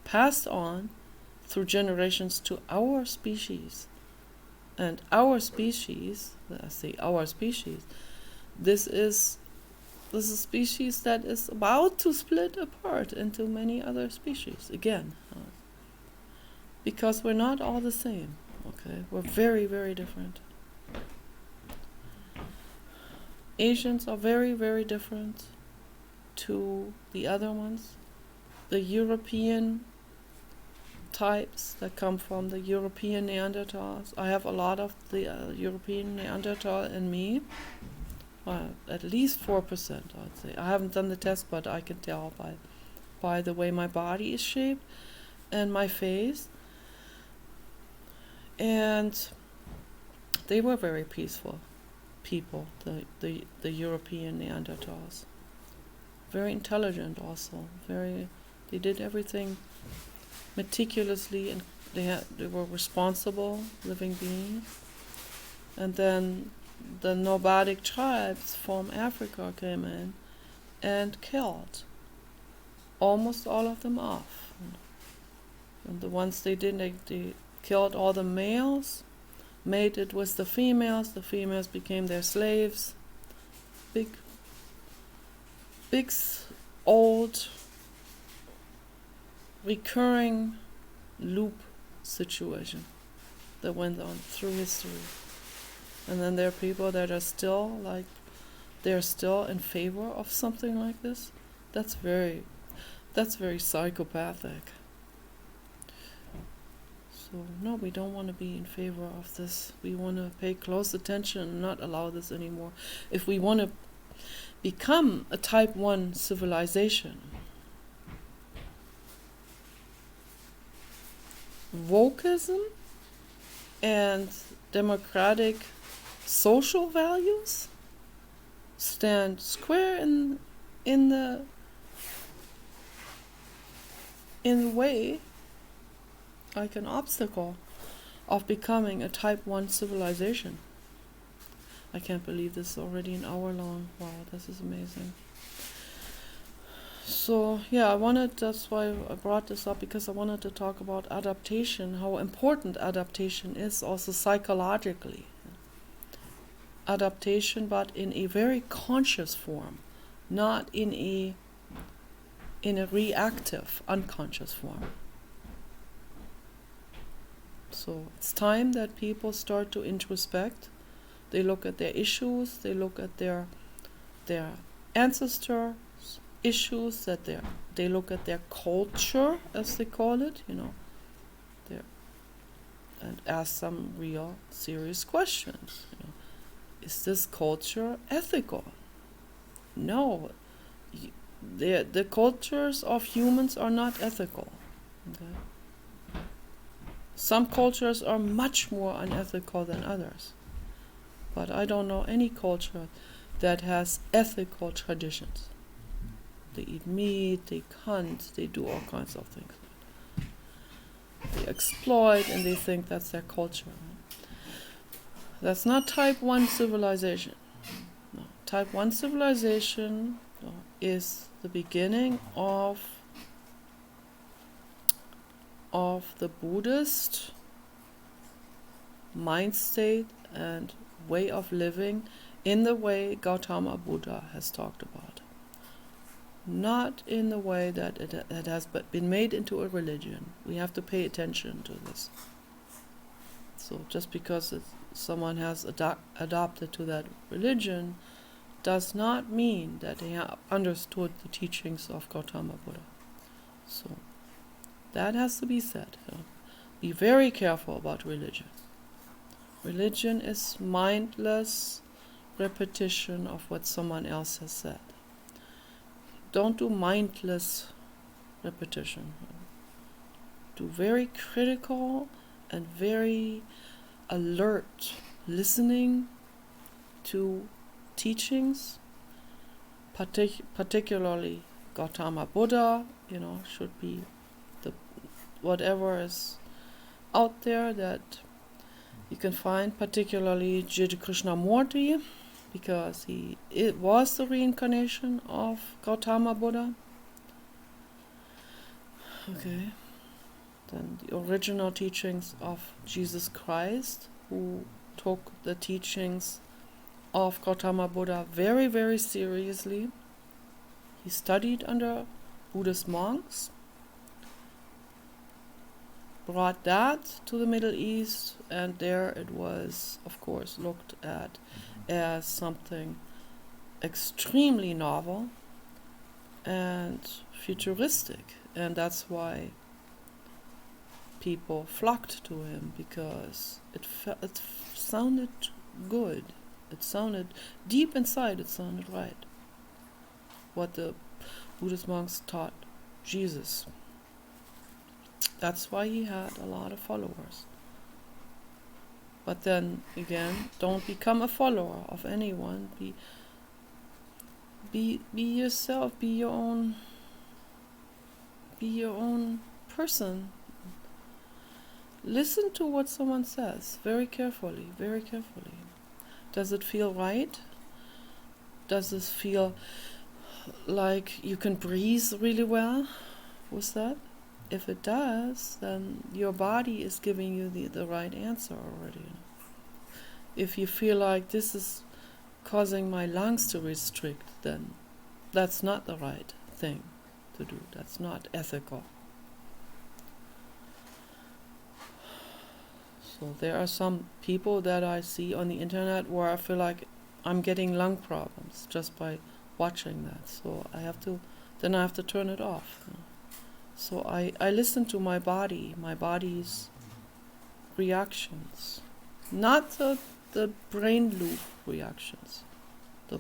passed on through generations to our species. And our species, I say our species, this is a species that is about to split apart into many other species again. Because we're not all the same, okay? We're very, very different. Asians are very, very different to the other ones. The European types that come from the European Neanderthals. I have a lot of the European Neanderthal in me. At least 4%, I'd say. I haven't done the test, but I can tell by the way my body is shaped and my face. And they were very peaceful people, the European Neanderthals. Very intelligent also. They did everything meticulously, and they were responsible living beings. And then the nomadic tribes from Africa came in and killed almost all of them off. And the ones they didn't, they killed all the males, mated with the females became their slaves. Big old recurring loop situation that went on through history. And then there are people that are still they're still in favor of something like this. That's very psychopathic. So no, we don't want to be in favor of this. We want to pay close attention and not allow this anymore. If we want to become a type 1 civilization, wokeism and democratic social values stand square in the way, like an obstacle of becoming a type 1 civilization. I can't believe this is already an hour long. Wow, this is amazing. So yeah, that's why I brought this up, because I wanted to talk about adaptation, how important adaptation is also psychologically. Adaptation, but in a very conscious form, not in a reactive, unconscious form. So it's time that people start to introspect. They look at their issues, they look at their ancestors' issues, they look at their culture, as they call it, and ask some real serious questions. Is this culture ethical? No. The cultures of humans are not ethical. Okay? Some cultures are much more unethical than others. But I don't know any culture that has ethical traditions. They eat meat, they hunt, they do all kinds of things. They exploit and they think that's their culture. That's not type 1 civilization. No. Type 1 civilization is the beginning of the Buddhist mind state and way of living in the way Gautama Buddha has talked about. Not in the way that it has been made into a religion. We have to pay attention to this. So just because someone has adopted to that religion does not mean that they have understood the teachings of Gautama Buddha. So that has to be said. Be very careful about religion. Religion is mindless repetition of what someone else has said. Don't do mindless repetition. Do very critical and very alert listening to teachings, particularly Gautama Buddha, should be whatever is out there that you can find, particularly Jiddu Krishnamurti, because it was the reincarnation of Gautama Buddha. Okay. Then the original teachings of Jesus Christ, who took the teachings of Gautama Buddha very, very seriously. He studied under Buddhist monks, brought that to the Middle East, and there it was, of course, looked at as something extremely novel and futuristic, and that's why people flocked to him, because it sounded good. It sounded deep inside. It sounded right. What the Buddhist monks taught Jesus. That's why he had a lot of followers. But then again, don't become a follower of anyone. Be yourself. Be your own person. Listen to what someone says very carefully, very carefully. Does it feel right? Does it feel like you can breathe really well with that? If it does, then your body is giving you the right answer already. If you feel like this is causing my lungs to restrict, then that's not the right thing to do. That's not ethical. So there are some people that I see on the internet where I feel like I'm getting lung problems just by watching that. So I have to turn it off. So I listen to my body's reactions, not the brain loop reactions.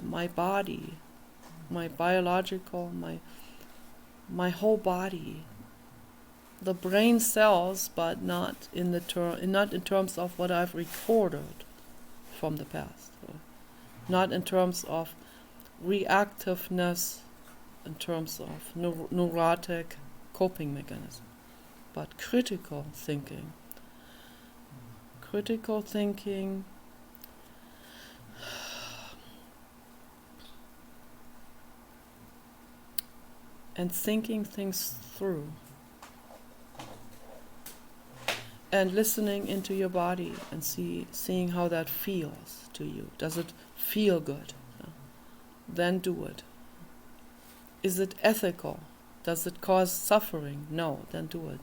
My body, my biological, my whole body. The brain cells, but not in terms of what I've recorded from the past. Not in terms of reactiveness, in terms of neurotic coping mechanism, but critical thinking. Critical thinking and thinking things through and listening into your body and seeing how that feels to you. Does it feel good? Then do it. Is it ethical? Does it cause suffering? No, then do it.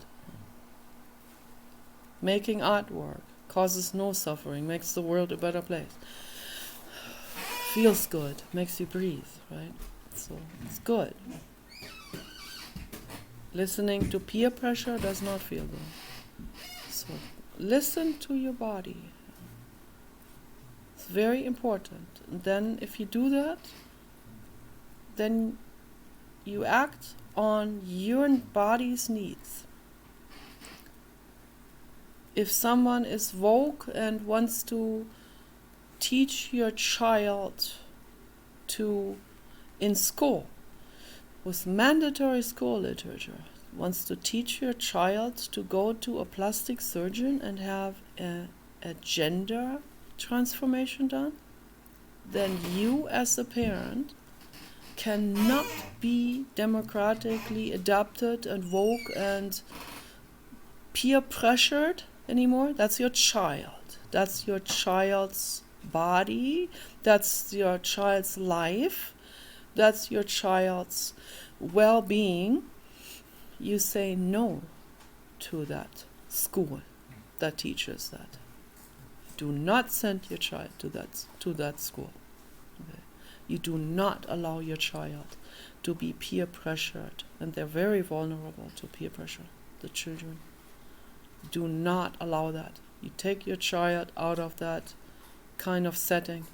Making artwork causes no suffering, makes the world a better place. Feels good, makes you breathe, right? So it's good. Listening to peer pressure does not feel good. So listen to your body. It's very important. And then if you do that, then you act on your body's needs. If someone is woke and wants to teach your child in school, with mandatory school literature, wants to teach your child to go to a plastic surgeon and have a gender transformation done, then you as a parent cannot be democratically adopted and woke and peer pressured anymore. That's your child. That's your child's body. That's your child's life. That's your child's well-being. You say no to that school that teaches that. Do not send your child to that school. Okay? You do not allow your child to be peer pressured, and they're very vulnerable to peer pressure, the children. Do not allow that. You take your child out of that kind of setting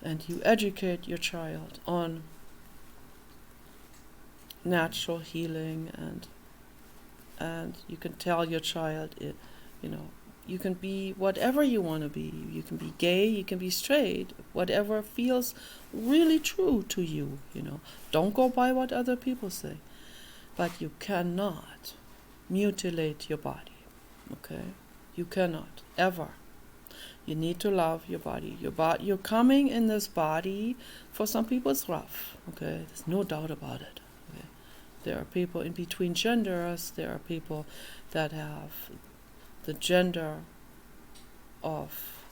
and you educate your child on natural healing, and you can tell your child you can be whatever you want to be. You can be gay, you can be straight, whatever feels really true to you, Don't go by what other people say. But you cannot mutilate your body, okay? You cannot, ever. You need to love your body. You're coming in this body, for some people it's rough, okay? There's no doubt about it. Okay? There are people in between genders, there are people that have the gender of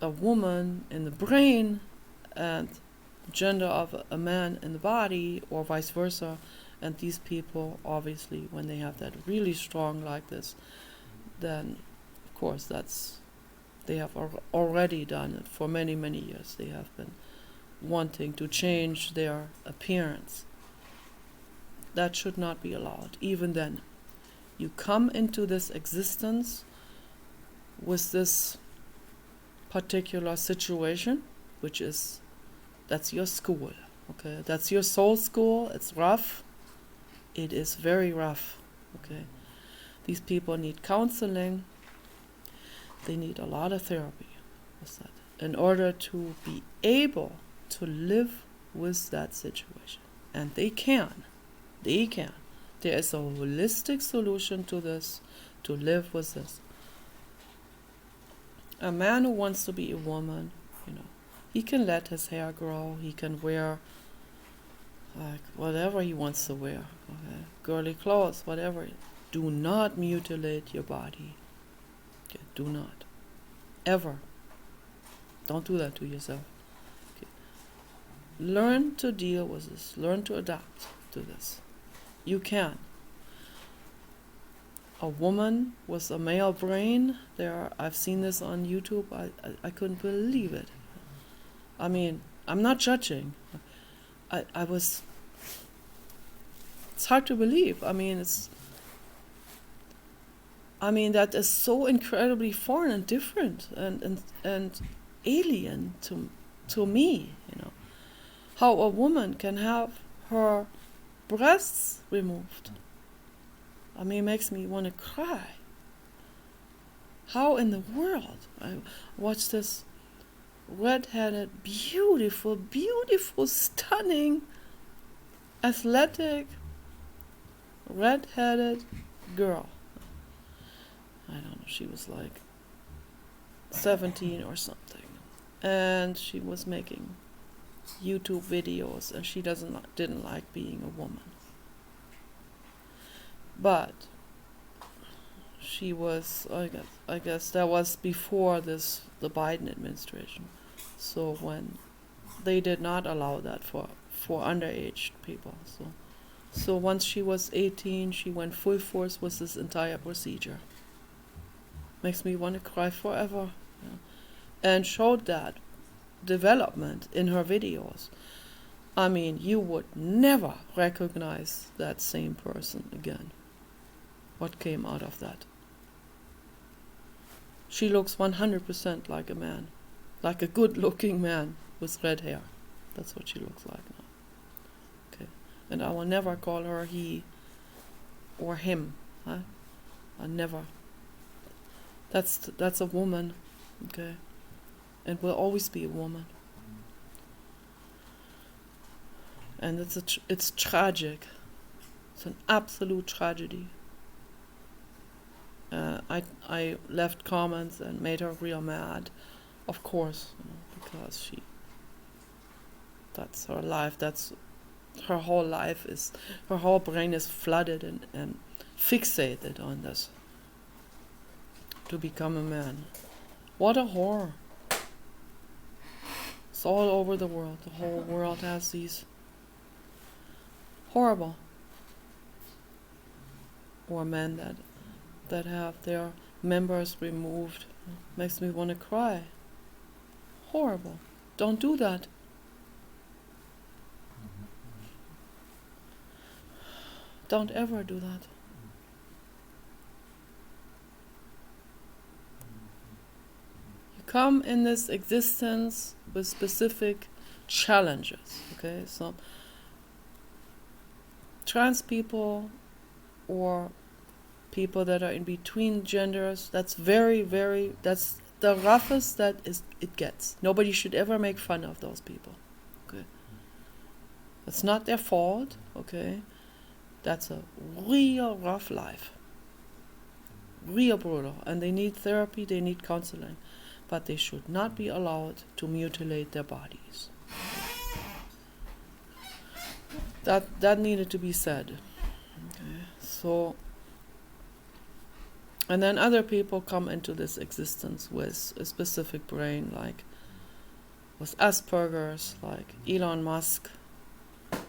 a woman in the brain and the gender of a man in the body, or vice versa. And these people, obviously, when they have that really strong like this, then, of course, they have already done it for many, many years. They have been wanting to change their appearance. That should not be allowed, even then. You come into this existence with this particular situation, that's your school, okay? That's your soul school. It's rough. It is very rough, okay? These people need counseling. They need a lot of therapy with that in order to be able to live with that situation. And they can. There is a holistic solution to this, to live with this. A man who wants to be a woman, he can let his hair grow, he can wear whatever he wants to wear, okay? Girly clothes, whatever. Do not mutilate your body. Okay? Do not. Ever. Don't do that to yourself. Okay? Learn to deal with this. Learn to adapt to this. You can. A woman with a male brain, I've seen this on YouTube. I couldn't believe it. I mean, I'm not judging. It's hard to believe. That is so incredibly foreign and different and alien to me, How a woman can have her breasts removed. It makes me want to cry. How in the world? I watched this red-headed, beautiful, stunning, athletic, red-headed girl. I don't know, she was like 17 or something. And she was making YouTube videos, and she didn't like being a woman. But she was, I guess that was before the Biden administration. So when they did not allow that for underage people. So once she was 18, she went full force with this entire procedure. Makes me want to cry forever. Yeah. And showed that development in her videos. I mean, you would never recognize that same person again. What came out of that? She looks 100% like a man. Like a good-looking man with red hair. That's what she looks like now. Okay. And I will never call her he or him. Huh? I never. That's a woman. Okay. And will always be a woman. And it's tragic. It's an absolute tragedy. I left comments and made her real mad, of course, because that's her life. That's her whole life is, her whole brain is flooded and fixated on this. To become a man. What a horror. It's all over the world. The whole world has these horrible, or men that have their members removed. Makes me want to cry. Horrible. Don't do that. Don't ever do that. You come in this existence with specific challenges. Okay, so trans people or people that are in between genders, that's that's the roughest that it gets. Nobody should ever make fun of those people. Okay. It's not their fault, okay? That's a real rough life. Real brutal. And they need therapy, they need counseling. But they should not be allowed to mutilate their bodies. That needed to be said. Okay. So, and then other people come into this existence with a specific brain, like with Asperger's, like Elon Musk,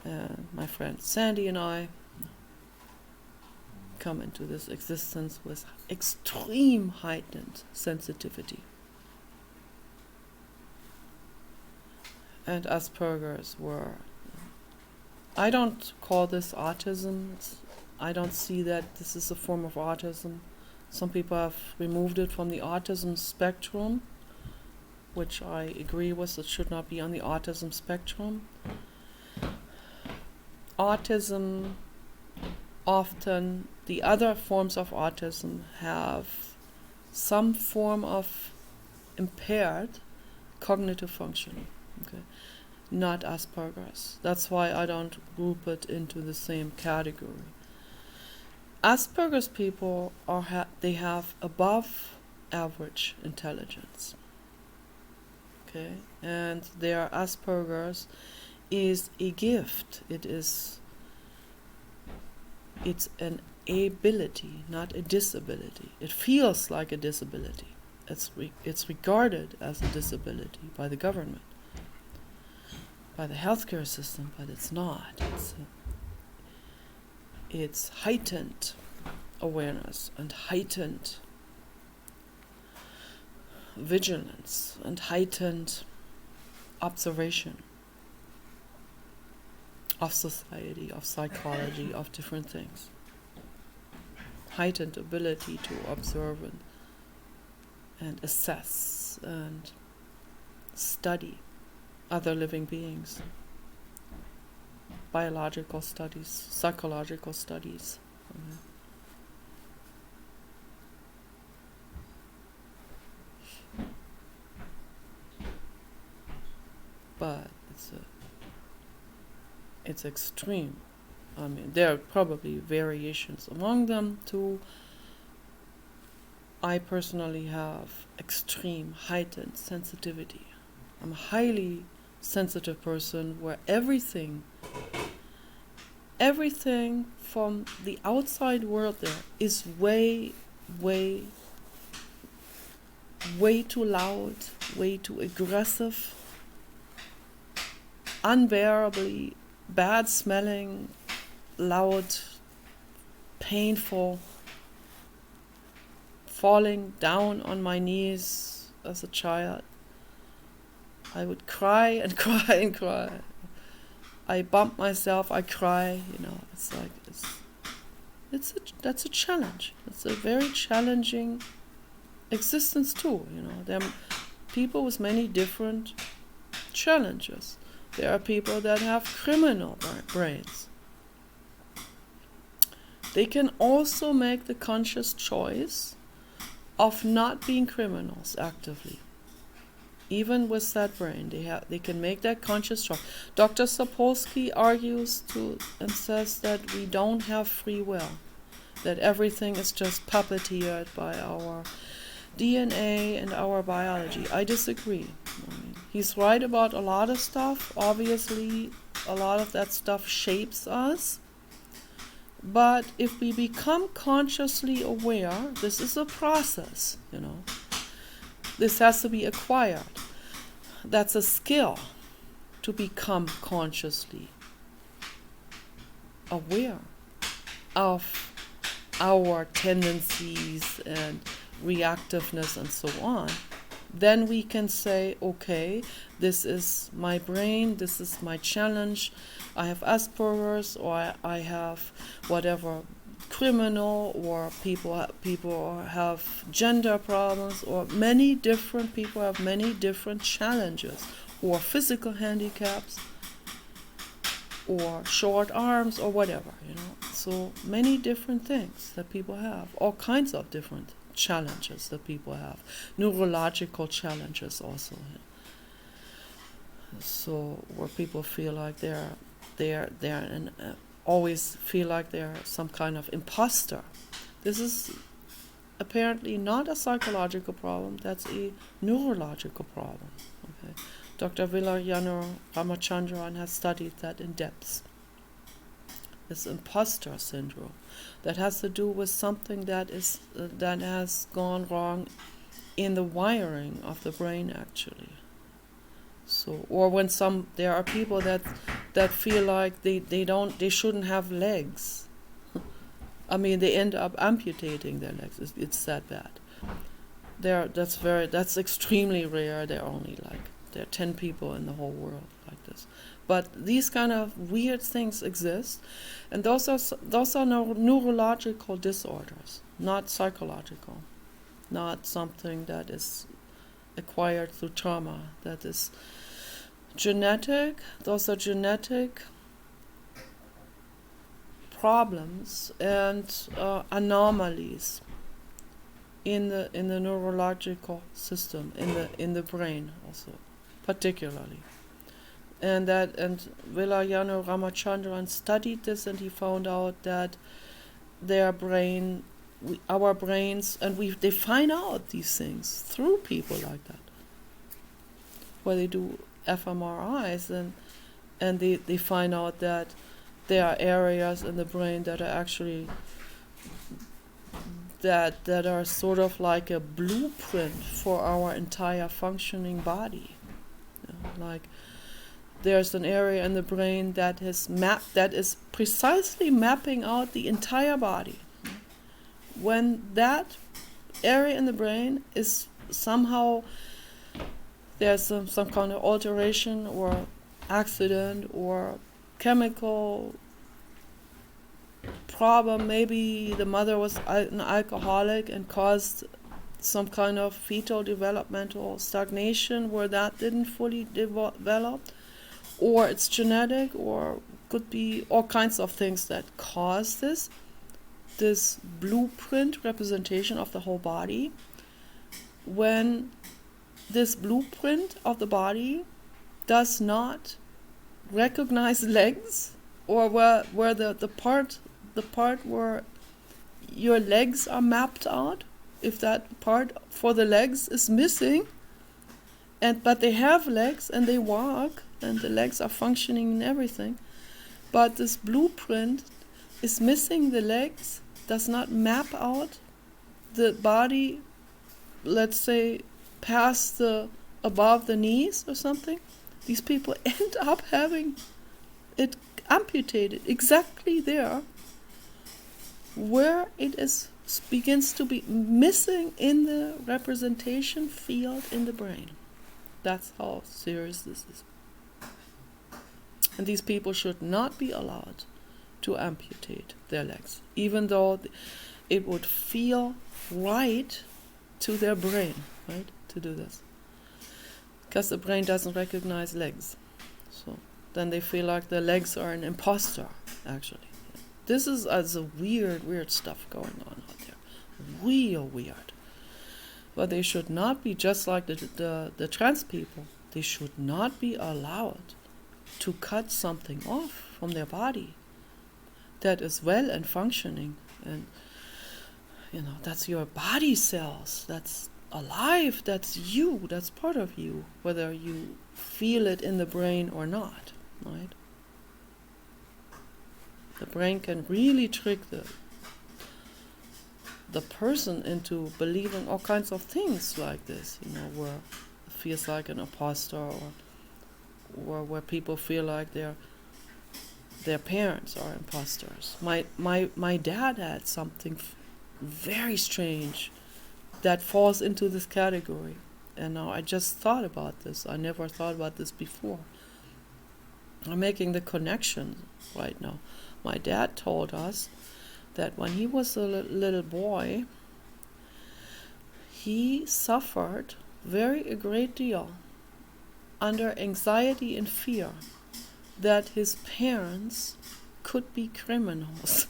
and my friend Sandy and I come into this existence with extreme heightened sensitivity. And Asperger's were, I don't call this autism. I don't see that this is a form of autism. Some people have removed it from the autism spectrum, which I agree with. It should not be on the autism spectrum. Autism, often the other forms of autism have some form of impaired cognitive functioning. Okay. Not Asperger's. That's why I don't group it into the same category. Asperger's people they have above average intelligence. Okay, and their Asperger's is a gift. It's an ability, not a disability. It feels like a disability. It's regarded as a disability by the government, by the healthcare system, but it's not. It's heightened awareness and heightened vigilance and heightened observation of society, of psychology, of different things. Heightened ability to observe and assess and study other living beings. Biological studies, psychological studies. But it's extreme. I mean, there are probably variations among them too. I personally have extreme heightened sensitivity. I'm highly sensitive person where everything from the outside world there is way too loud, way too aggressive, unbearably bad smelling, loud, painful, falling down on my knees as a child. I would cry and cry and cry. I bump myself, I cry, it's like, that's a challenge. It's a very challenging existence too, There are people with many different challenges. There are people that have criminal brains. They can also make the conscious choice of not being criminals actively. Even with that brain, they can make that conscious choice. Dr. Sapolsky argues and says that we don't have free will, that everything is just puppeteered by our DNA and our biology. I disagree. He's right about a lot of stuff. Obviously, a lot of that stuff shapes us. But if we become consciously aware, this is a process, This has to be acquired. That's a skill, to become consciously aware of our tendencies and reactiveness and so on. Then we can say, okay, this is my brain, this is my challenge. I have Asperger's, or I have whatever, criminal, or people have gender problems, or many different people have many different challenges, or physical handicaps, or short arms, or whatever, So many different things that people have, all kinds of different challenges that people have, neurological challenges also. So where people feel like always feel like they're some kind of imposter. This is apparently not a psychological problem, that's a neurological problem. Okay. Dr. Vilayana Ramachandran has studied that in depth. This imposter syndrome that has to do with something that has gone wrong in the wiring of the brain, actually. So, or when there are people that feel like they shouldn't have legs. I mean, they end up amputating their legs. It's that bad. That's extremely rare. There are 10 people in the whole world like this. But these kind of weird things exist, and those are neurological disorders, not psychological, not something that is acquired through trauma. That is genetic. Those are genetic problems and anomalies in the neurological system, in the brain also, particularly. And Vilayana Ramachandran studied this, and he found out that our brains, and they find out these things through people like that, where they do fMRIs, and they find out that there are areas in the brain that are actually that are sort of like a blueprint for our entire functioning body. Like there's an area in the brain that is precisely mapping out the entire body. When that area in the brain is somehow there's some kind of alteration or accident or chemical problem, maybe the mother was an alcoholic and caused some kind of fetal developmental stagnation where that didn't fully develop, or it's genetic, or could be all kinds of things that cause this blueprint representation of the whole body. When this blueprint of the body does not recognize legs, or where the part where your legs are mapped out, if that part for the legs is missing, but they have legs and they walk, and the legs are functioning and everything. But this blueprint is missing the legs, does not map out the body, let's say, past the above the knees or something. These people end up having it amputated exactly there where it is begins to be missing in the representation field in the brain. That's how serious this is. And these people should not be allowed to amputate their legs, even though it would feel right to their brain, right, to do this. Because the brain doesn't recognize legs. So then they feel like their legs are an imposter, actually. This is also weird stuff going on out there. Real weird. But they should not be, just like the trans people, they should not be allowed to cut something off from their body that is well and functioning. And, that's your body cells. That's alive. That's you. That's part of you, whether you feel it in the brain or not, right? The brain can really trick the person into believing all kinds of things like this, where it feels like an imposter, or where people feel like their parents are imposters. My dad had something very strange that falls into this category, and now I just thought about this. I never thought about this before. I'm making the connection right now. My dad told us that when he was a little boy, he suffered a great deal under anxiety and fear that his parents could be criminals.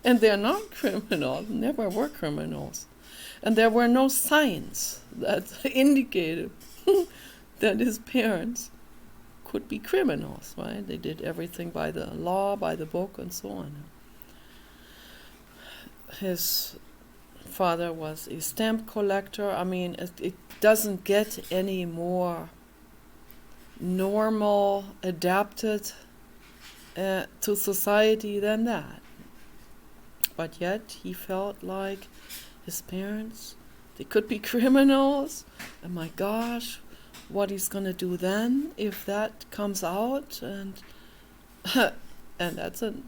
And they're not criminals, never were criminals. And there were no signs that indicated that his parents could be criminals, right? They did everything by the law, by the book, and so on. His father was a stamp collector. I mean, it doesn't get any more normal, adapted to society than that. But yet he felt like his parents, they could be criminals. And my gosh, what he's gonna do then if that comes out, and and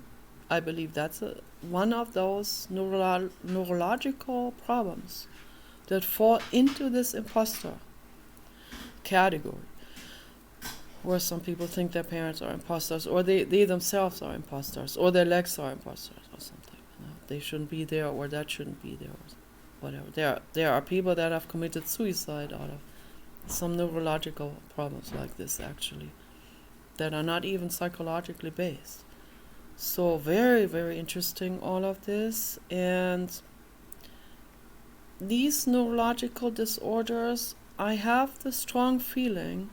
I believe that's one of those neurological problems that fall into this imposter category, where some people think their parents are imposters, or they themselves are imposters, or their legs are imposters, or something. They shouldn't be there, or that shouldn't be there, or whatever. There are people that have committed suicide out of some neurological problems like this, actually, that are not even psychologically based. So very, very interesting, all of this. And these neurological disorders, I have the strong feeling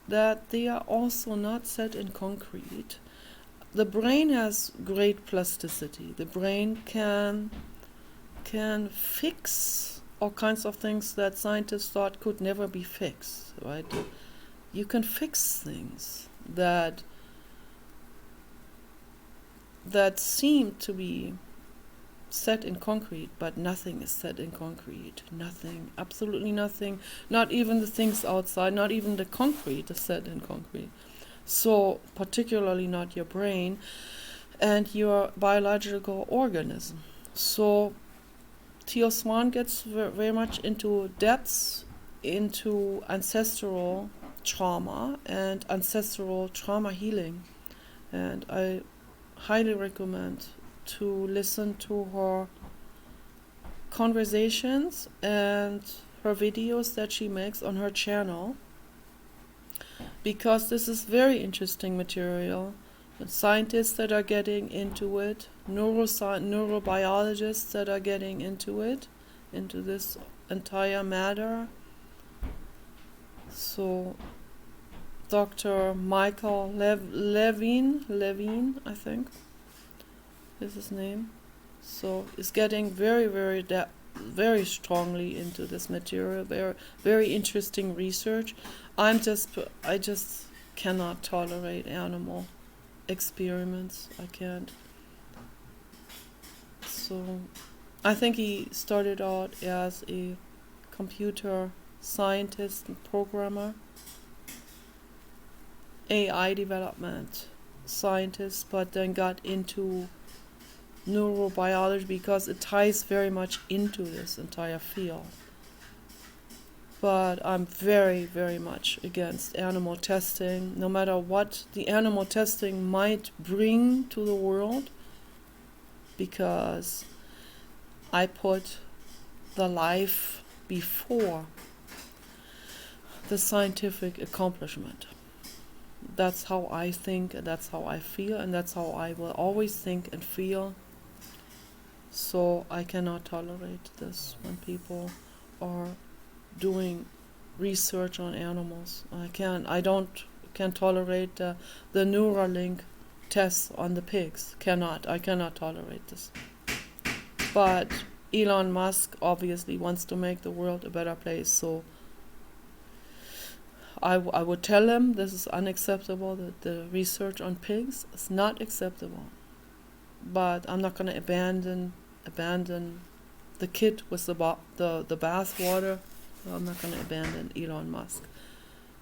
that they are also not set in concrete. The brain has great plasticity. The brain can fix all kinds of things that scientists thought could never be fixed, right? You can fix things that seem to be set in concrete, but nothing is set in concrete. Nothing, absolutely nothing. Not even the things outside, not even the concrete is set in concrete. So particularly not your brain and your biological organism. So Theo Swan gets very much into depths into ancestral trauma and ancestral trauma healing. And I highly recommend to listen to her conversations and her videos that she makes on her channel, because this is very interesting material. The scientists that are getting into it, neurobiologists that are getting into it, into this entire matter. So Dr. Michael Levine, I think is his name. So is getting very, very very strongly into this material. Very, very interesting research. I just cannot tolerate animal experiments. I can't. So I think he started out as a computer scientist and programmer, AI development scientist, but then got into neurobiology because it ties very much into this entire field. But I'm very, very much against animal testing, no matter what the animal testing might bring to the world, because I put the life before the scientific accomplishment. That's how I think, and that's how I feel, and that's how I will always think and feel. So I cannot tolerate this when people are doing research on animals. I can't tolerate the Neuralink tests on the pigs. I cannot tolerate this. But Elon Musk obviously wants to make the world a better place, so I would tell him this is unacceptable, that the research on pigs is not acceptable. But I'm not going to abandon the kid with the bath water. I'm not going to abandon Elon Musk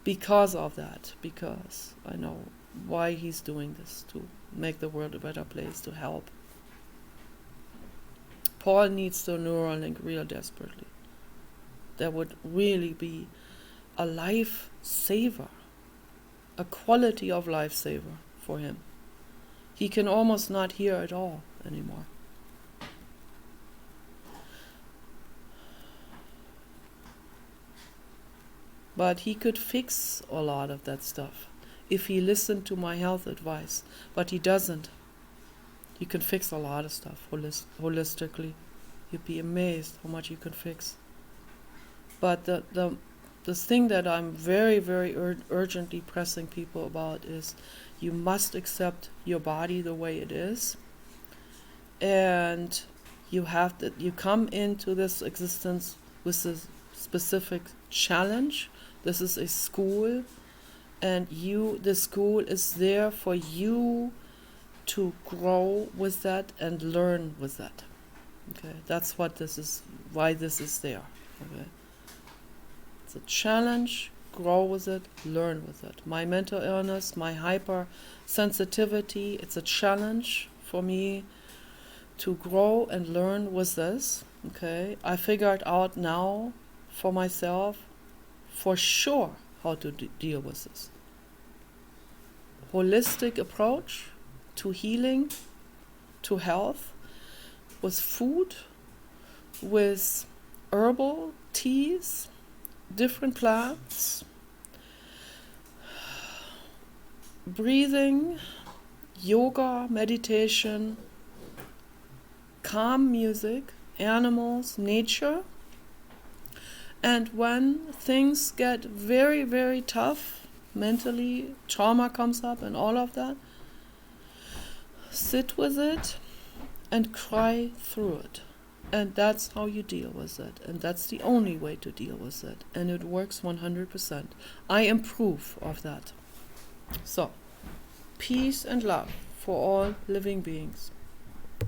because of that, because I know why he's doing this, to make the world a better place, to help. Paul needs the Neuralink real desperately. That would really be a life saver, a quality of life saver for him. He can almost not hear at all anymore. But he could fix a lot of that stuff if he listened to my health advice. But he doesn't. He can fix a lot of stuff holistically. You'd be amazed how much you can fix. But the thing that I'm very, very urgently pressing people about is you must accept your body the way it is. And you come into this existence with a specific challenge. This is a school, and the school is there for you to grow with that and learn with that. Okay, that's what this is, why this is there. Okay, it's a challenge. Grow with it, learn with it. My mental illness, my hypersensitivity, it's a challenge for me to grow and learn with this. Okay, I figured out now for myself, for sure, how to deal with this. Holistic approach to healing, to health, with food, with herbal teas, different plants, breathing, yoga, meditation, calm music, animals, nature. And when things get very, very tough, mentally, trauma comes up and all of that, sit with it and cry through it. And that's how you deal with it. And that's the only way to deal with it. And it works 100%. I am proof of that. So, peace and love for all living beings.